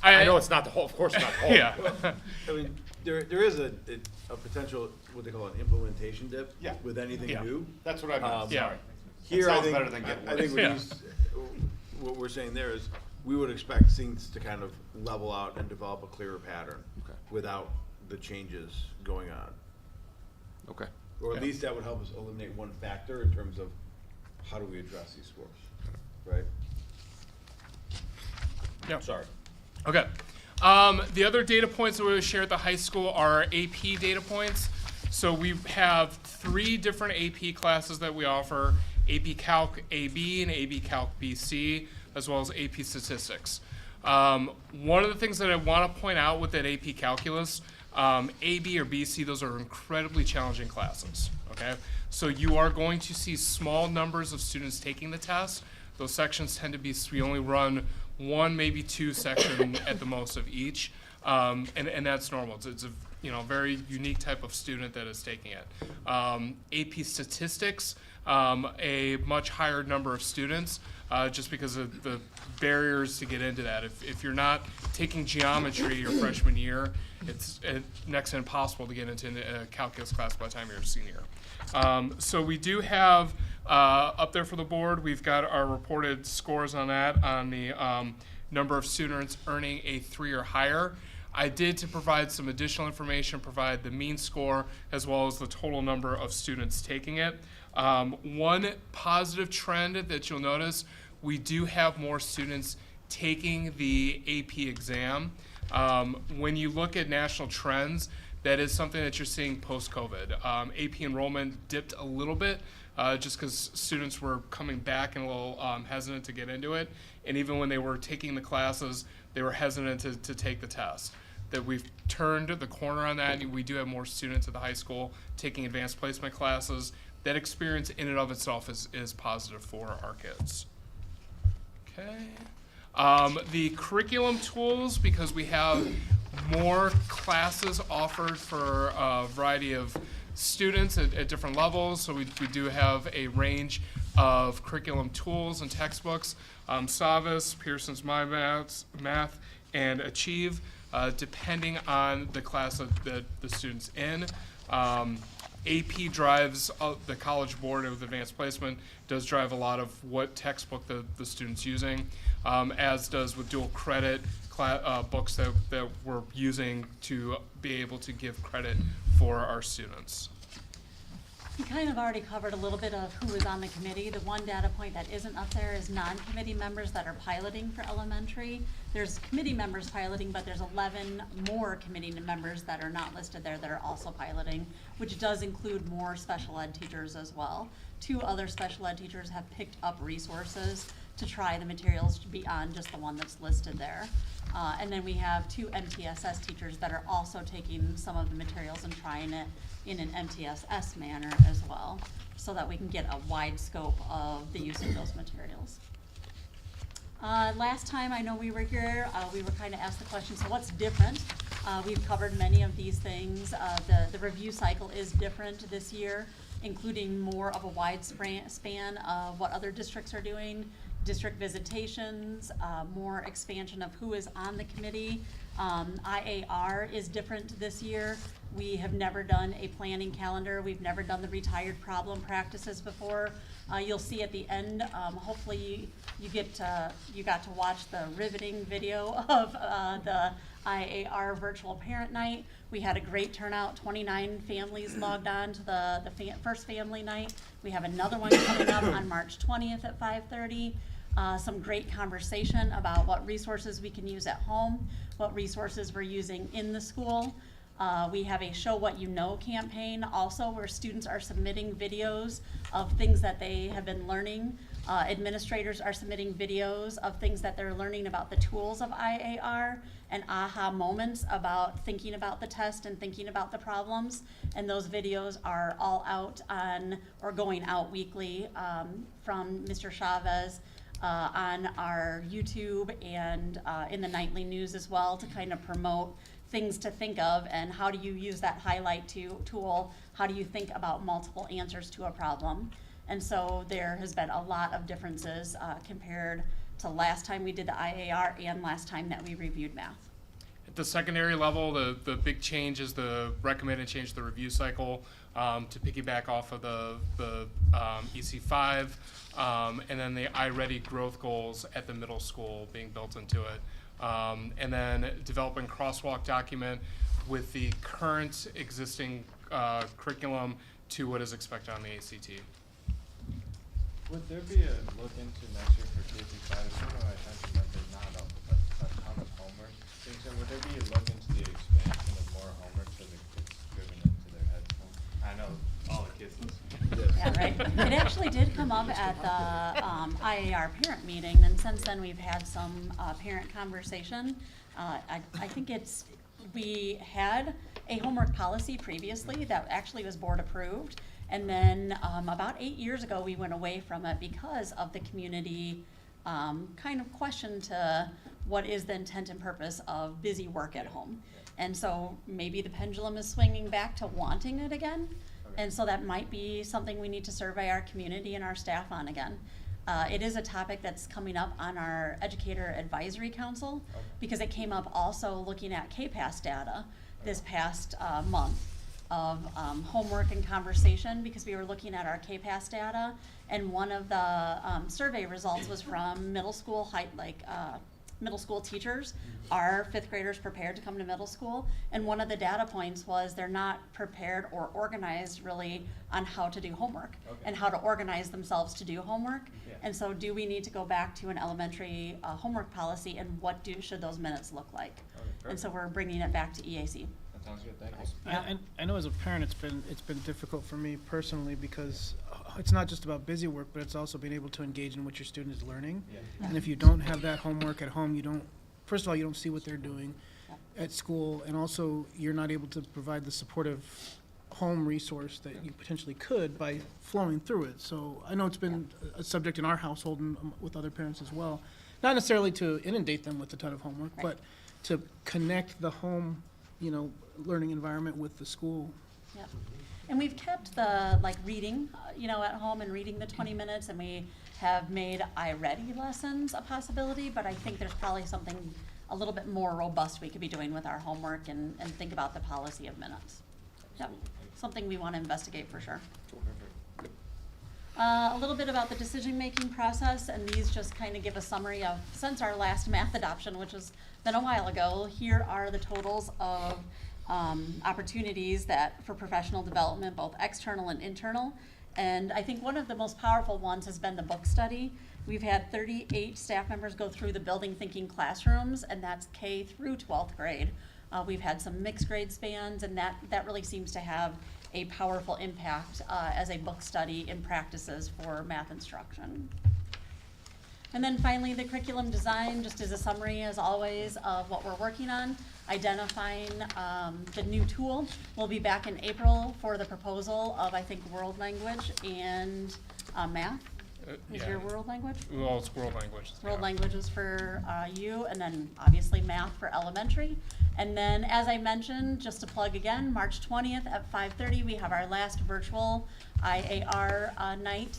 I know it's not the hope, of course it's not the hope. Yeah. I mean, there is a potential, what they call an implementation dip with anything new. That's what I meant, sorry. Here, That I sounds think, better than getting I think worse. what we're saying there is, we would expect things to kind of level out and develop a clearer pattern without the changes going on. Okay. Or at least that would help us eliminate one factor in terms of how do we address these scores, right? Yeah. Sorry. Okay. The other data points that we would share at the high school are AP data points. So we have 3 different AP classes that we offer: AP Calc AB and AP Calc BC, as well as AP Statistics. One of the things that I want to point out with that AP Calculus, AB or BC, those are incredibly challenging classes, okay? So you are going to see small numbers of students taking the test. Those sections tend to be, we only run 1, maybe 2 sections at the most of each, and that's normal. It's a very unique type of student that is taking it. AP Statistics, a much higher number of students, just because of the barriers to get into that. If you're not taking geometry your freshman year, it's next to impossible to get into a calculus class by the time you're a senior. So we do have up there for the board, we've got our reported scores on that, on the number of students earning a 3 or higher. I did, to provide some additional information, provide the mean score as well as the total number of students taking it. One positive trend that you'll notice, we do have more students taking the AP exam. When you look at national trends, that is something that you're seeing post-COVID. AP enrollment dipped a little bit just because students were coming back and a little hesitant to get into it. And even when they were taking the classes, they were hesitant to take the test. That we've turned the corner on that, and we do have more students at the high school taking advanced placement classes. That experience in and of itself is positive for our kids. Okay. The curriculum tools, because we have more classes offered for a variety of students at different levels, so we do have a range of curriculum tools and textbooks. Savas, Pearson's My Math, and Achieve, depending on the class that the student's in. AP drives, the College Board of Advanced Placement does drive a lot of what textbook the student's using, as does with dual credit books that we're using to be able to give credit for our students. We kind of already covered a little bit of who is on the committee. The one data point that isn't up there is non-committee members that are piloting for elementary. There's committee members piloting, but there's 11 more committee members that are not listed there that are also piloting, which does include more special ed teachers as well. 2 other special ed teachers have picked up resources to try the materials beyond just the one that's listed there. And then we have 2 MTSS teachers that are also taking some of the materials and trying it in an MTSS manner as well, so that we can get a wide scope of the use of those materials. Last time I know we were here, we were kind of asked the question, so what's different? We've covered many of these things. The review cycle is different this year, including more of a wide span of what other districts are doing, district visitations, more expansion of who is on the committee. IAR is different this year. We have never done a planning calendar. We've never done the retired problem practices before. You'll see at the end, hopefully you got to watch the riveting video of the IAR virtual parent night. We had a great turnout, 29 families logged on to the first family night. We have another one coming up on March 20th at 5:30. Some great conversation about what resources we can use at home, what resources we're using in the school. We have a Show What You Know campaign also, where students are submitting videos of things that they have been learning. Administrators are submitting videos of things that they're learning about the tools of IAR and aha moments about thinking about the test and thinking about the problems. And those videos are all out on, or going out weekly from Mr. Chavez on our YouTube and in the nightly news as well, to kind of promote things to think of and how do you use that highlight tool, how do you think about multiple answers to a problem. And so there has been a lot of differences compared to last time we did the IAR and last time that we reviewed math. At the secondary level, the big change is the recommended change to the review cycle to piggyback off of the EC5, and then the iReady growth goals at the middle school being built into it. And then developing crosswalk document with the current existing curriculum to what is expected on the ACT. Would there be a look into next year for K-5? I don't know, I mentioned that there's not a ton of homework. So would there be a look into the expansion of more homework so that it's driven into their heads? I know all the kids listen. Yeah, right. It actually did come up at the IAR parent meeting, and since then we've had some parent conversation. I think we had a homework policy previously that actually was board approved, and then about 8 years ago we went away from it because of the community kind of question to what is the intent and purpose of busy work at home. And so maybe the pendulum is swinging back to wanting it again. And so that might be something we need to survey our community and our staff on again. It is a topic that's coming up on our Educator Advisory Council because it came up also looking at KPAS data this past month of homework and conversation, because we were looking at our KPAS data, and one of the survey results was from middle school middle school teachers. Are fifth graders prepared to come to middle school? And one of the data points was they're not prepared or organized really on how to do homework and how to organize themselves to do homework. Yeah. And so do we need to go back to an elementary homework policy, and what should those minutes look like? And so we're bringing it back to EAC. That sounds good, thank you. Yeah. I know as a parent it's been difficult for me personally, because it's not just about busy work, but it's also being able to engage in what your student is learning. Yeah. And if you don't have that homework at home, first of all, you don't see what they're doing at school, and also you're not able to provide the supportive home resource that you potentially could by flowing through it. So I know it's been a subject in our household and with other parents as well. Not necessarily to inundate them with a ton of homework, but to connect the home, learning environment with the school. Yep. And we've kept the reading, at home and reading the 20 minutes, and we have made iReady lessons a possibility, but I think there's probably something a little bit more robust we could be doing with our homework and think about the policy of minutes. Yep. Something we want to investigate for sure. A little bit about the decision-making process, and these just kind of give a summary of, since our last math adoption, which has been a while ago, here are the totals of opportunities for professional development, both external and internal. And I think one of the most powerful ones has been the book study. We've had 38 staff members go through the Building Thinking classrooms, and that's K through 12th grade. We've had some mixed grade spans, and that really seems to have a powerful impact as a book study in practices for math instruction. And then finally, the curriculum design, just as a summary, as always, of what we're working on, identifying the new tool. We'll be back in April for the proposal of, I think, world language and math. Is your world language? Well, it's world language. World languages for you, and then obviously math for elementary. And then, as I mentioned, just to plug again, March 20th at 5:30, we have our last virtual IAR night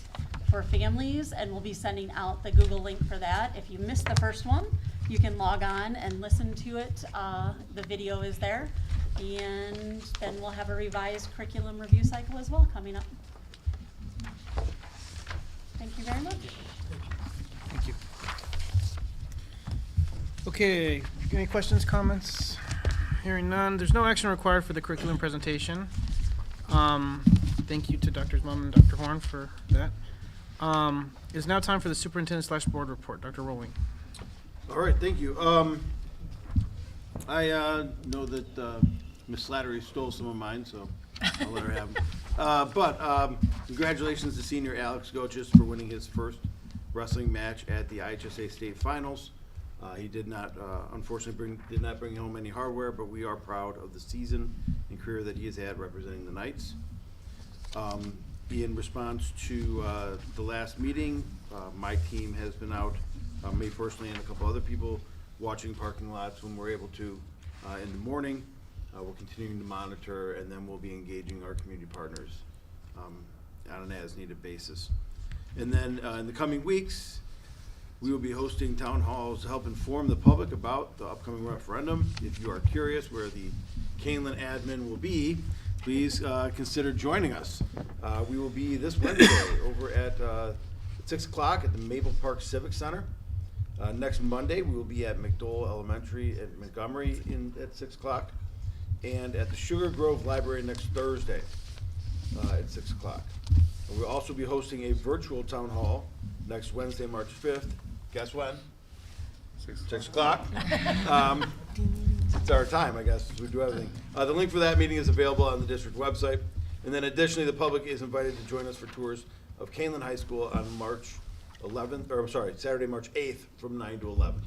for families, and we'll be sending out the Google link for that. If you missed the first one, you can log on and listen to it. The video is there. And then we'll have a revised curriculum review cycle as well coming up. Thank you very much. Thank you. Okay, any questions, comments? Hearing none, there's no action required for the curriculum presentation. Thank you to Drs. Mum and Dr. Horn for that. It's now time for the superintendent/board report. Dr. Rowling. All right, thank you. I know that Miss Slattery stole some of mine, so I'll let her have them. Congratulations to senior Alex Gochis for winning his first wrestling match at the IHSA State Finals. He did not, unfortunately, did not bring home any hardware, but we are proud of the season and career that he has had representing the Knights. In response to the last meeting, my team has been out, me personally and a couple other people, watching parking lots when we're able to in the morning. We're continuing to monitor, and then we'll be engaging our community partners on an as-needed basis. And then in the coming weeks, we will be hosting town halls to help inform the public about the upcoming referendum. If you are curious where the Kaneland admin will be, please consider joining us. We will be this Wednesday over at 6 o'clock at the Maple Park Civic Center. Next Monday, we will be at McDowell Elementary at Montgomery at 6 o'clock, and at the Sugar Grove Library next Thursday at 6 o'clock. We'll also be hosting a virtual town hall next Wednesday, March 5th. Guess when? 6 o'clock. It's our time, I guess, we do everything. The link for that meeting is available on the district website. And then additionally, the public is invited to join us for tours of Kaneland High School on Saturday, March 8th from 9 to 11.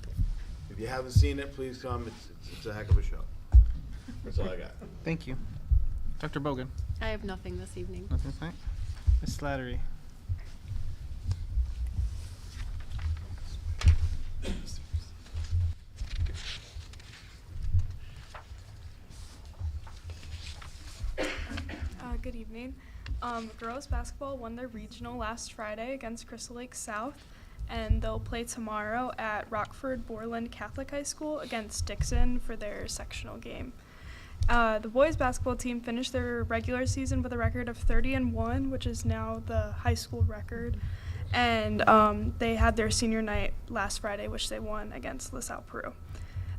If you haven't seen it, please come. It's a heck of a show. That's all I got. Thank you. Dr. Bogan. I have nothing this evening. Nothing tonight. Ms. Slattery. Good evening. Girls basketball won their regional last Friday against Crystal Lake South, and they'll play tomorrow at Rockford Borland Catholic High School against Dixon for their sectional game. The boys basketball team finished their regular season with a record of 30-1, which is now the high school record, and they had their senior night last Friday, which they won against LaSalle Peru.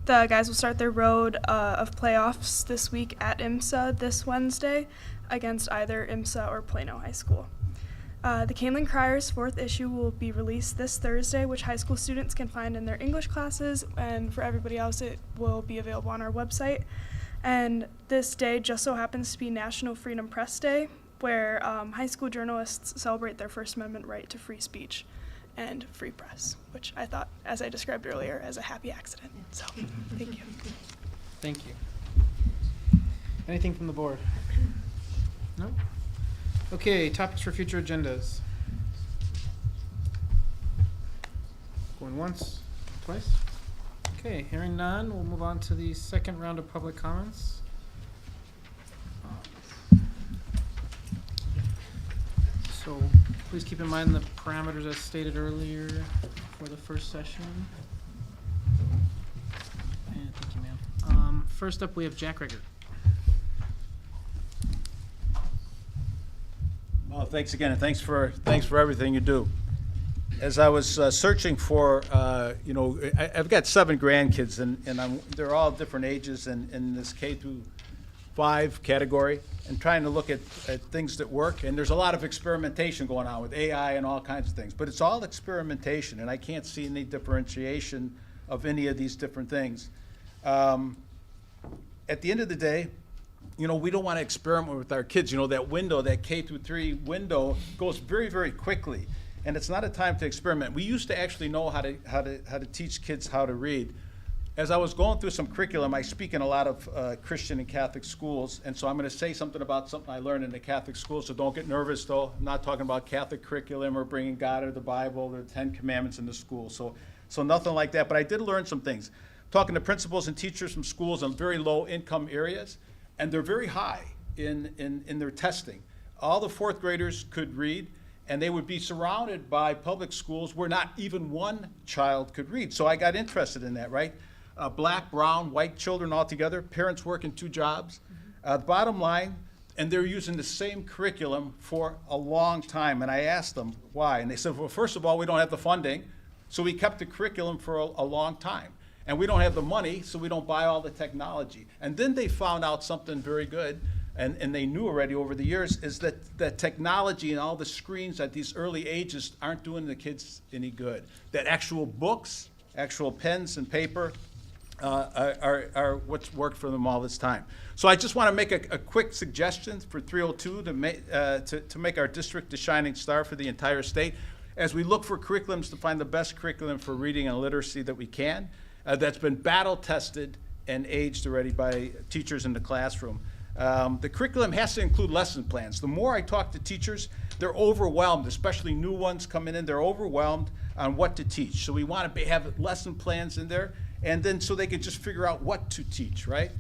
The guys will start their road of playoffs this week at IMSA this Wednesday against either IMSA or Plano High School. The Kaneland Crier's 4th issue will be released this Thursday, which high school students can find in their English classes, and for everybody else it will be available on our website. And this day just so happens to be National Freedom Press Day, where high school journalists celebrate their First Amendment right to free speech and free press, which I thought, as I described earlier, as a happy accident. So, thank you. Thank you. Anything from the board? No? Okay, topics for future agendas. Going once, twice? Okay, hearing none, we'll move on to the second round of public comments. So please keep in mind the parameters as stated earlier for the first session. And thank you, ma'am. First up, we have Jack Riggert. Well, thanks again, and thanks for everything you do. As I was searching for, I've got 7 grandkids, and they're all different ages in this K-5 category, and trying to look at things that work. And there's a lot of experimentation going on with AI and all kinds of things, but it's all experimentation, and I can't see any differentiation of any of these different things. At the end of the day, we don't want to experiment with our kids. That window, that K-3 window, goes very, very quickly, and it's not a time to experiment. We used to actually know how to teach kids how to read. As I was going through some curriculum, I speak in a lot of Christian and Catholic schools, and so I'm going to say something about something I learned in the Catholic school. So don't get nervous, though. I'm not talking about Catholic curriculum or bringing God or the Bible or the 10 Commandments in the school. So nothing like that. But I did learn some things. Talking to principals and teachers from schools in very low-income areas. And they're very high in their testing. All the 4th graders could read, and they would be surrounded by public schools where not even one child could read. So I got interested in that, right? Black, brown, white children all together, parents working 2 jobs. The bottom line, and they're using the same curriculum for a long time. And I asked them why, and they said, well, first of all, we don't have the funding, so we kept the curriculum for a long time. And we don't have the money, so we don't buy all the technology. And then they found out something very good, and they knew already over the years, is that technology and all the screens at these early ages aren't doing the kids any good. That actual books, actual pens and paper, are what's worked for them all this time. So I just want to make a quick suggestion for 302 to make our district a shining star for the entire state. As we look for curriculums to find the best curriculum for reading and literacy that we can, that's been battle tested and aged already by teachers in the classroom. The curriculum has to include lesson plans. The more I talk to teachers, they're overwhelmed, especially new ones coming in, they're overwhelmed on what to teach. So we want to have lesson plans in there, and then so they can just figure out what to teach, right?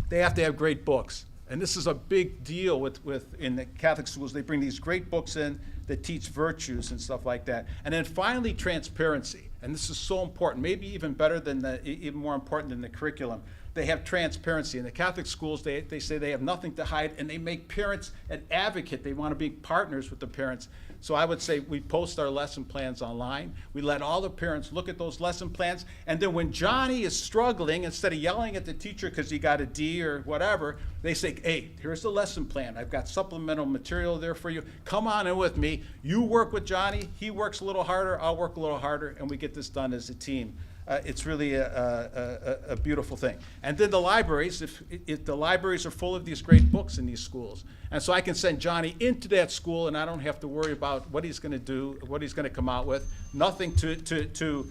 They have to have great books. And this is a big deal with in the Catholic schools. They bring these great books in that teach virtues and stuff like that. And then finally, transparency. And this is so important, maybe even better than even more important than the curriculum. They have transparency. In the Catholic schools, they say they have nothing to hide, and they make parents an advocate. They want to be partners with the parents. So I would say we post our lesson plans online. We let all the parents look at those lesson plans, and then when Johnny is struggling, instead of yelling at the teacher because he got a D or whatever, they say, hey, here's the lesson plan. I've got supplemental material there for you. Come on in with me. You work with Johnny. He works a little harder. I'll work a little harder, and we get this done as a team. It's really a beautiful thing. And then the libraries, if the libraries are full of these great books in these schools. And so I can send Johnny into that school, and I don't have to worry about what he's going to do, what he's going to come out with. Nothing to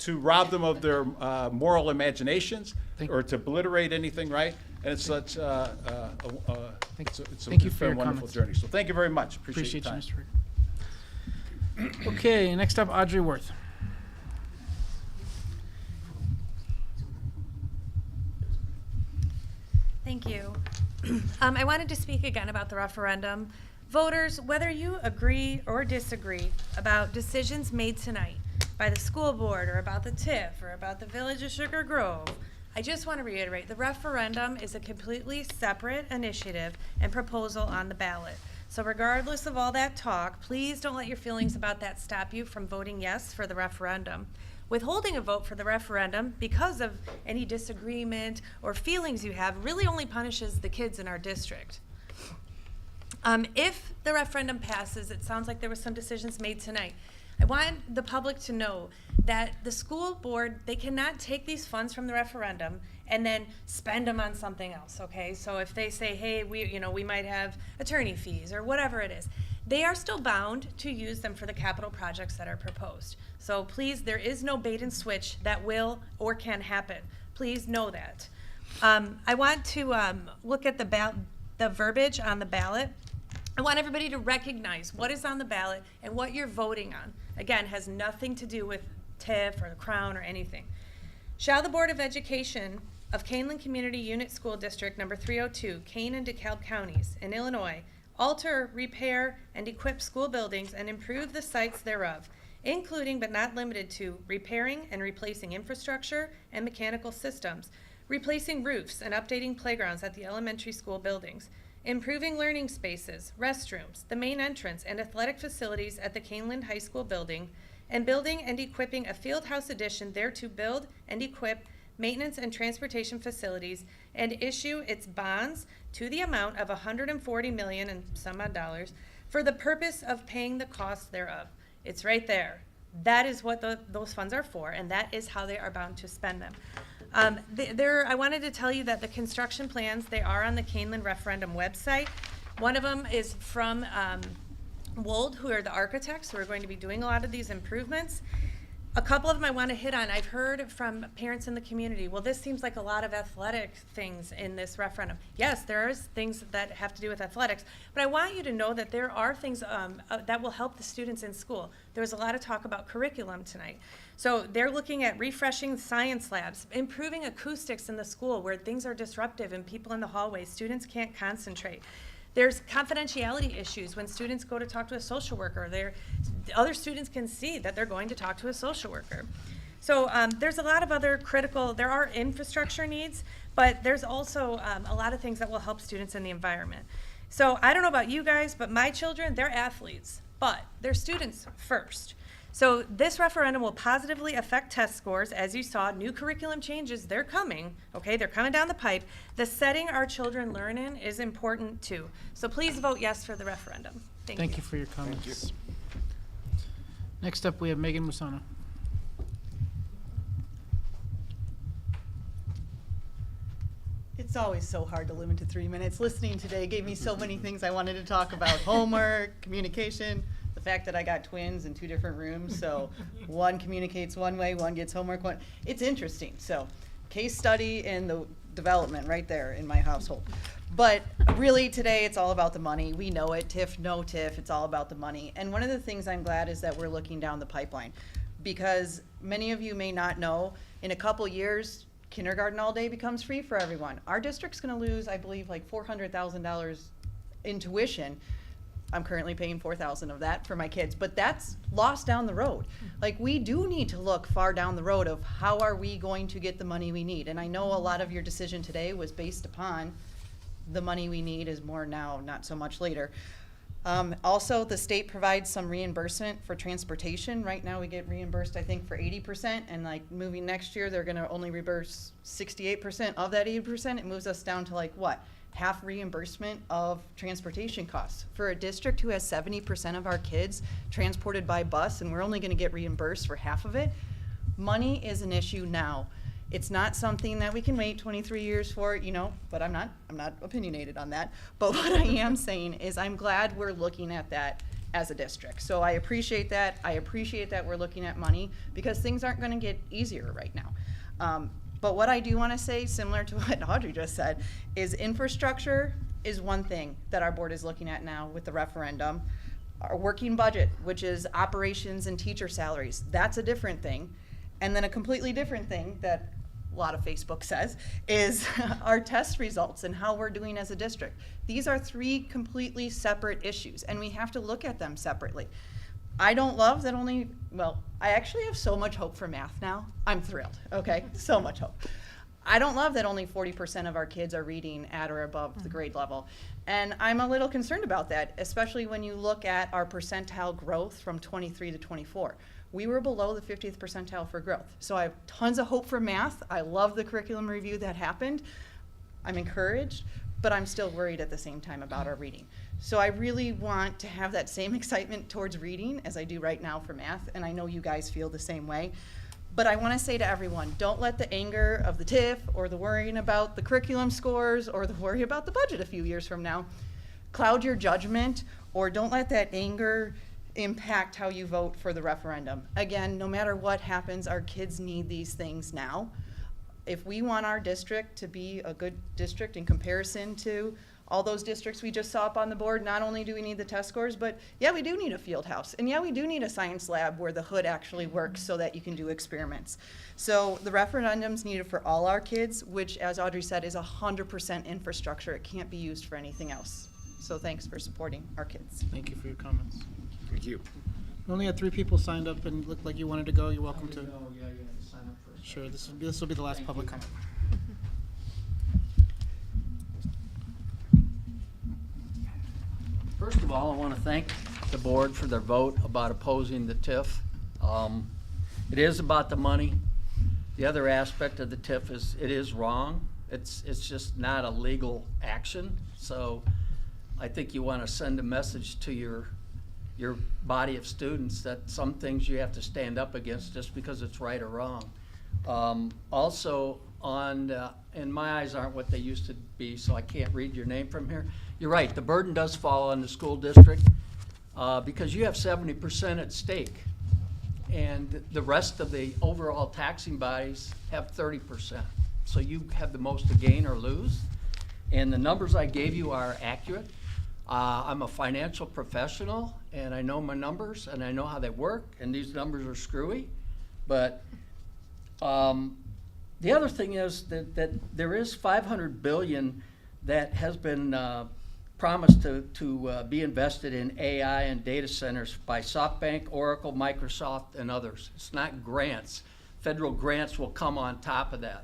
rob them of their moral imaginations or to obliterate anything, right? And it's such it's a wonderful journey. So thank you very much. Appreciate your time. You, Mr. Rick. Okay, next up, Audrey Worth. Thank you. I wanted to speak again about the referendum. Voters, whether you agree or disagree about decisions made tonight by the school board or about the TIF or about the Village of Sugar Grove, I just want to reiterate, the referendum is a completely separate initiative and proposal on the ballot. So regardless of all that talk, please don't let your feelings about that stop you from voting yes for the referendum. Withholding a vote for the referendum because of any disagreement or feelings you have really only punishes the kids in our district. If the referendum passes, it sounds like there were some decisions made tonight. I want the public to know that the school board, they cannot take these funds from the referendum and then spend them on something else, okay? So if they say, hey, we might have attorney fees or whatever it is, they are still bound to use them for the capital projects that are proposed. So please, there is no bait and switch that will or can happen. Please know that. I want to look at the verbiage on the ballot. I want everybody to recognize what is on the ballot and what you're voting on. Again, has nothing to do with TIF or the Crown or anything. Shall the Board of Education of Kaneland Community Unit School District number 302, Kane and DeKalb Counties in Illinois, alter, repair, and equip school buildings and improve the sites thereof, including but not limited to repairing and replacing infrastructure and mechanical systems, replacing roofs and updating playgrounds at the elementary school buildings, improving learning spaces, restrooms, the main entrance, and athletic facilities at the Kaneland High School building, and building and equipping a field house addition there to build and equip maintenance and transportation facilities, and issue its bonds to the amount of $140 million and some odd dollars for the purpose of paying the cost thereof. It's right there. That is what those funds are for, and that is how they are bound to spend them. I wanted to tell you that the construction plans, they are on the Kaneland referendum website. One of them is from Wold, who are the architects who are going to be doing a lot of these improvements. A couple of them I want to hit on. I've heard from parents in the community, well, this seems like a lot of athletic things in this referendum. Yes, there are things that have to do with athletics, but I want you to know that there are things that will help the students in school. There was a lot of talk about curriculum tonight. So they're looking at refreshing science labs, improving acoustics in the school where things are disruptive and people in the hallways, students can't concentrate. There's confidentiality issues when students go to talk to a social worker. Other students can see that they're going to talk to a social worker. So there's a lot of other there are infrastructure needs, but there's also a lot of things that will help students in the environment. So I don't know about you guys, but my children, they're athletes, but they're students first. So this referendum will positively affect test scores. As you saw, new curriculum changes, they're coming, okay? They're coming down the pipe. The setting our children learn in is important too. So please vote yes for the referendum. Thank you for your comments. Next up, we have Megan Musano. It's always so hard to limit to 3 minutes. Listening today gave me so many things I wanted to talk about. Homework, communication, the fact that I got twins in 2 different rooms, so one communicates one way, one gets homework one. It's interesting. So case study and the development right there in my household. But really today it's all about the money. We know it, TIF, no TIF, it's all about the money. And one of the things I'm glad is that we're looking down the pipeline, because many of you may not know, in a couple years, kindergarten all day becomes free for everyone. Our district's gonna lose, I believe, like $400,000 in tuition. I'm currently paying $4,000 of that for my kids, but that's lost down the road. Like, we do need to look far down the road of how are we going to get the money we need. And I know a lot of your decision today was based upon the money we need is more now, not so much later. Also, the state provides some reimbursement for transportation. Right now we get reimbursed, I think, for 80%, and like moving next year, they're gonna only reimburse 68% of that 80%. It moves us down to like what? Half reimbursement of transportation costs. For a district who has 70% of our kids transported by bus, and we're only gonna get reimbursed for half of it, money is an issue now. It's not something that we can wait 23 years for, you know, but I'm not opinionated on that. But what I am saying is I'm glad we're looking at that as a district. So I appreciate that. I appreciate that we're looking at money, because things aren't gonna get easier right now. But what I do wanna say, similar to what Audrey just said, is infrastructure is one thing that our board is looking at now with the referendum. Our working budget, which is operations and teacher salaries, that's a different thing. And then a completely different thing that a lot of Facebook says is our test results and how we're doing as a district. These are 3 completely separate issues, and we have to look at them separately. I don't love that I actually have so much hope for math now. I'm thrilled, okay? So much hope. I don't love that only 40% of our kids are reading at or above the grade level. And I'm a little concerned about that, especially when you look at our percentile growth from 23 to 24. We were below the 50th percentile for growth. So I have tons of hope for math. I love the curriculum review that happened. I'm encouraged, but I'm still worried at the same time about our reading. So I really want to have that same excitement towards reading as I do right now for math, and I know you guys feel the same way. But I want to say to everyone, don't let the anger of the TIF or the worrying about the curriculum scores or the worry about the budget a few years from now cloud your judgment, or don't let that anger impact how you vote for the referendum. Again, no matter what happens, our kids need these things now. If we want our district to be a good district in comparison to all those districts we just saw up on the board, not only do we need the test scores, but yeah, we do need a field house. And yeah, we do need a science lab where the hood actually works so that you can do experiments. So the referendum's needed for all our kids, which, as Audrey said, is 100% infrastructure. It can't be used for anything else. So thanks for supporting our kids. Thank you for your comments. Thank you. We only had 3 people signed up and looked like you wanted to go. You're welcome to. Yeah, you had to sign up first. Sure, this will be the last public comment. First of all, I want to thank the board for their vote about opposing the TIF. It is about the money. The other aspect of the TIF is it is wrong. It's just not a legal action. So I think you want to send a message to your body of students that some things you have to stand up against just because it's right or wrong. Also, and my eyes aren't what they used to be, so I can't read your name from here. You're right, the burden does fall on the school district because you have 70% at stake, and the rest of the overall taxing bodies have 30%. So you have the most to gain or lose, and the numbers I gave you are accurate. I'm a financial professional, and I know my numbers, and I know how they work, and these numbers are screwy. But the other thing is that there is $500 billion that has been promised to be invested in AI and data centers by SoftBank, Oracle, Microsoft, and others. It's not grants. Federal grants will come on top of that.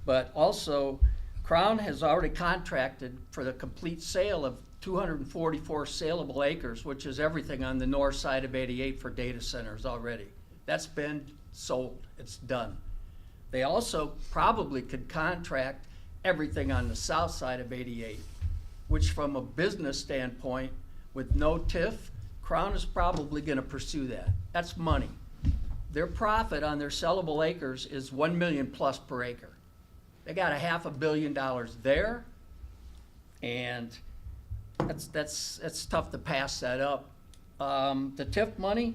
But also, Crown has already contracted for the complete sale of 244 saleable acres, which is everything on the north side of 88 for data centers already. That's been sold. It's done. They also probably could contract everything on the south side of 88, which from a business standpoint, with no TIF, Crown is probably going to pursue that. That's money. Their profit on their sellable acres is $1 million plus per acre. They got a $500 million there, and that's tough to pass that up. The TIF money,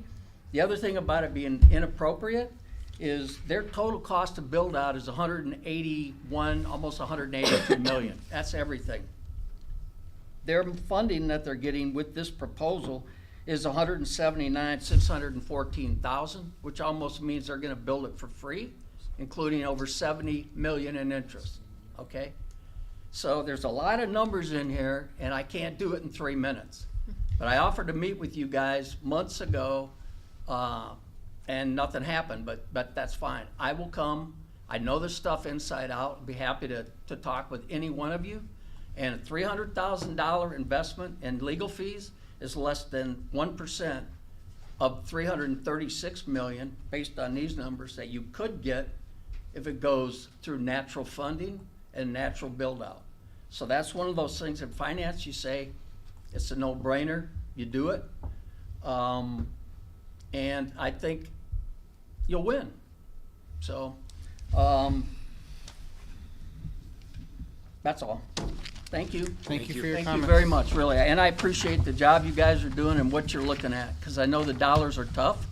the other thing about it being inappropriate is their total cost to build out is 181, almost 182 million. That's everything. Their funding that they're getting with this proposal is 179,614,000, which almost means they're gonna build it for free, including over 70 million in interest, okay? So there's a lot of numbers in here, and I can't do it in 3 minutes. But I offered to meet with you guys months ago, and nothing happened, but that's fine. I will come. I know this stuff inside out. I'll be happy to talk with any one of you. And a $300,000 investment in legal fees is less than 1% of 336 million, based on these numbers, that you could get if it goes through natural funding and natural build-out. So that's one of those things in finance you say, it's a no-brainer, you do it. And I think you'll win. So, that's all. Thank you. Thank you for your Thank comments. you very much, really. And I appreciate the job you guys are doing and what you're looking at, because I know the dollars are tough.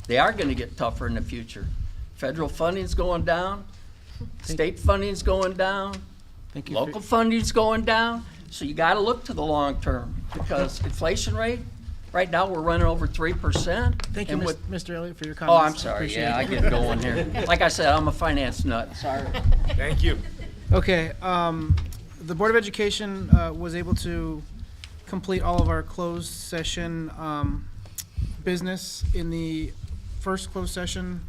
They are gonna get tougher in the future. Federal funding's going down, state funding's going down, Thank you. local funding's going down, so you gotta look to the long term, because inflation rate, right now, we're running over 3%. Thank you, and Mr. Elliott, for your Oh, comments. I'm sorry, Appreciate yeah, I it. get going here. Like I said, I'm a finance nut, sorry. Thank you. Okay, the Board of Education was able to complete all of our closed session business in the first closed session.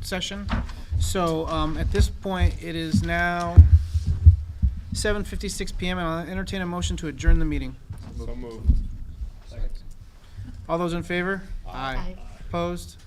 So at this point, it is now 7:56 PM, and I'll entertain a motion to adjourn the meeting. So moved. All those in favor? Aye. Opposed?